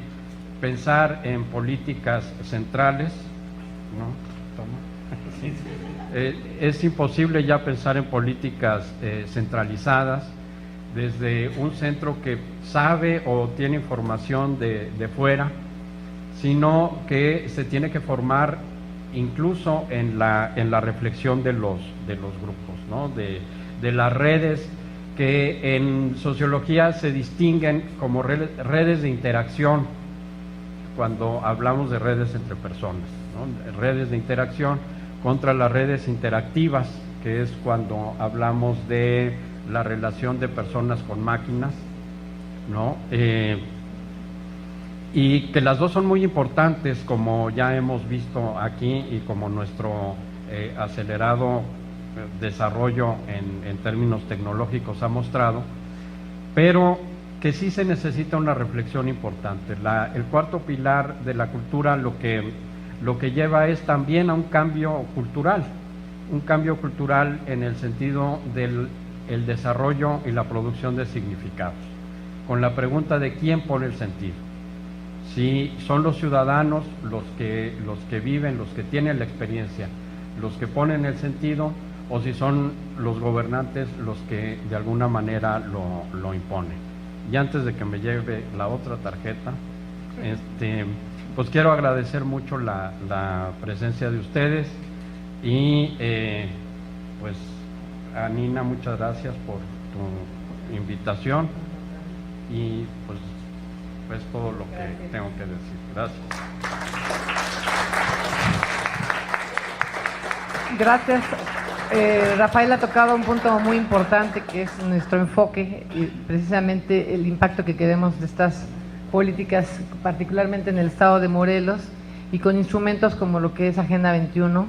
pensar en políticas centrales, ¿no? Es imposible ya pensar en políticas centralizadas desde un centro que sabe o tiene información de fuera, sino que se tiene que formar incluso en la reflexión de los grupos, ¿no? De las redes que en sociología se distinguen como redes de interacción cuando hablamos de redes entre personas, ¿no? Redes de interacción contra las redes interactivas, que es cuando hablamos de la relación de personas con máquinas, ¿no? Y que las dos son muy importantes, como ya hemos visto aquí y como nuestro acelerado desarrollo en términos tecnológicos ha mostrado, pero que sí se necesita una reflexión importante. El cuarto pilar de la cultura lo que lleva es también a un cambio cultural en el sentido del desarrollo y la producción de significados, con la pregunta de quién pone el sentido. Si son los ciudadanos los que viven, los que tienen la experiencia, los que ponen el sentido, o si son los gobernantes los que de alguna manera lo imponen. Y antes de que me lleve la otra tarjeta, pues quiero agradecer mucho la presencia de ustedes y pues a Nina, muchas gracias por tu invitación y pues es todo lo que tengo que decir. Gracias. Gracias. Rafael ha tocado un punto muy importante que es nuestro enfoque y precisamente el impacto que queremos de estas políticas, particularmente en el estado de Morelos y con instrumentos como lo que es Agenda 21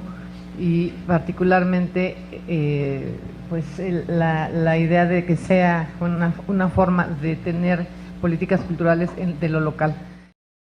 y particularmente pues la idea de que sea una forma de tener políticas culturales de lo local.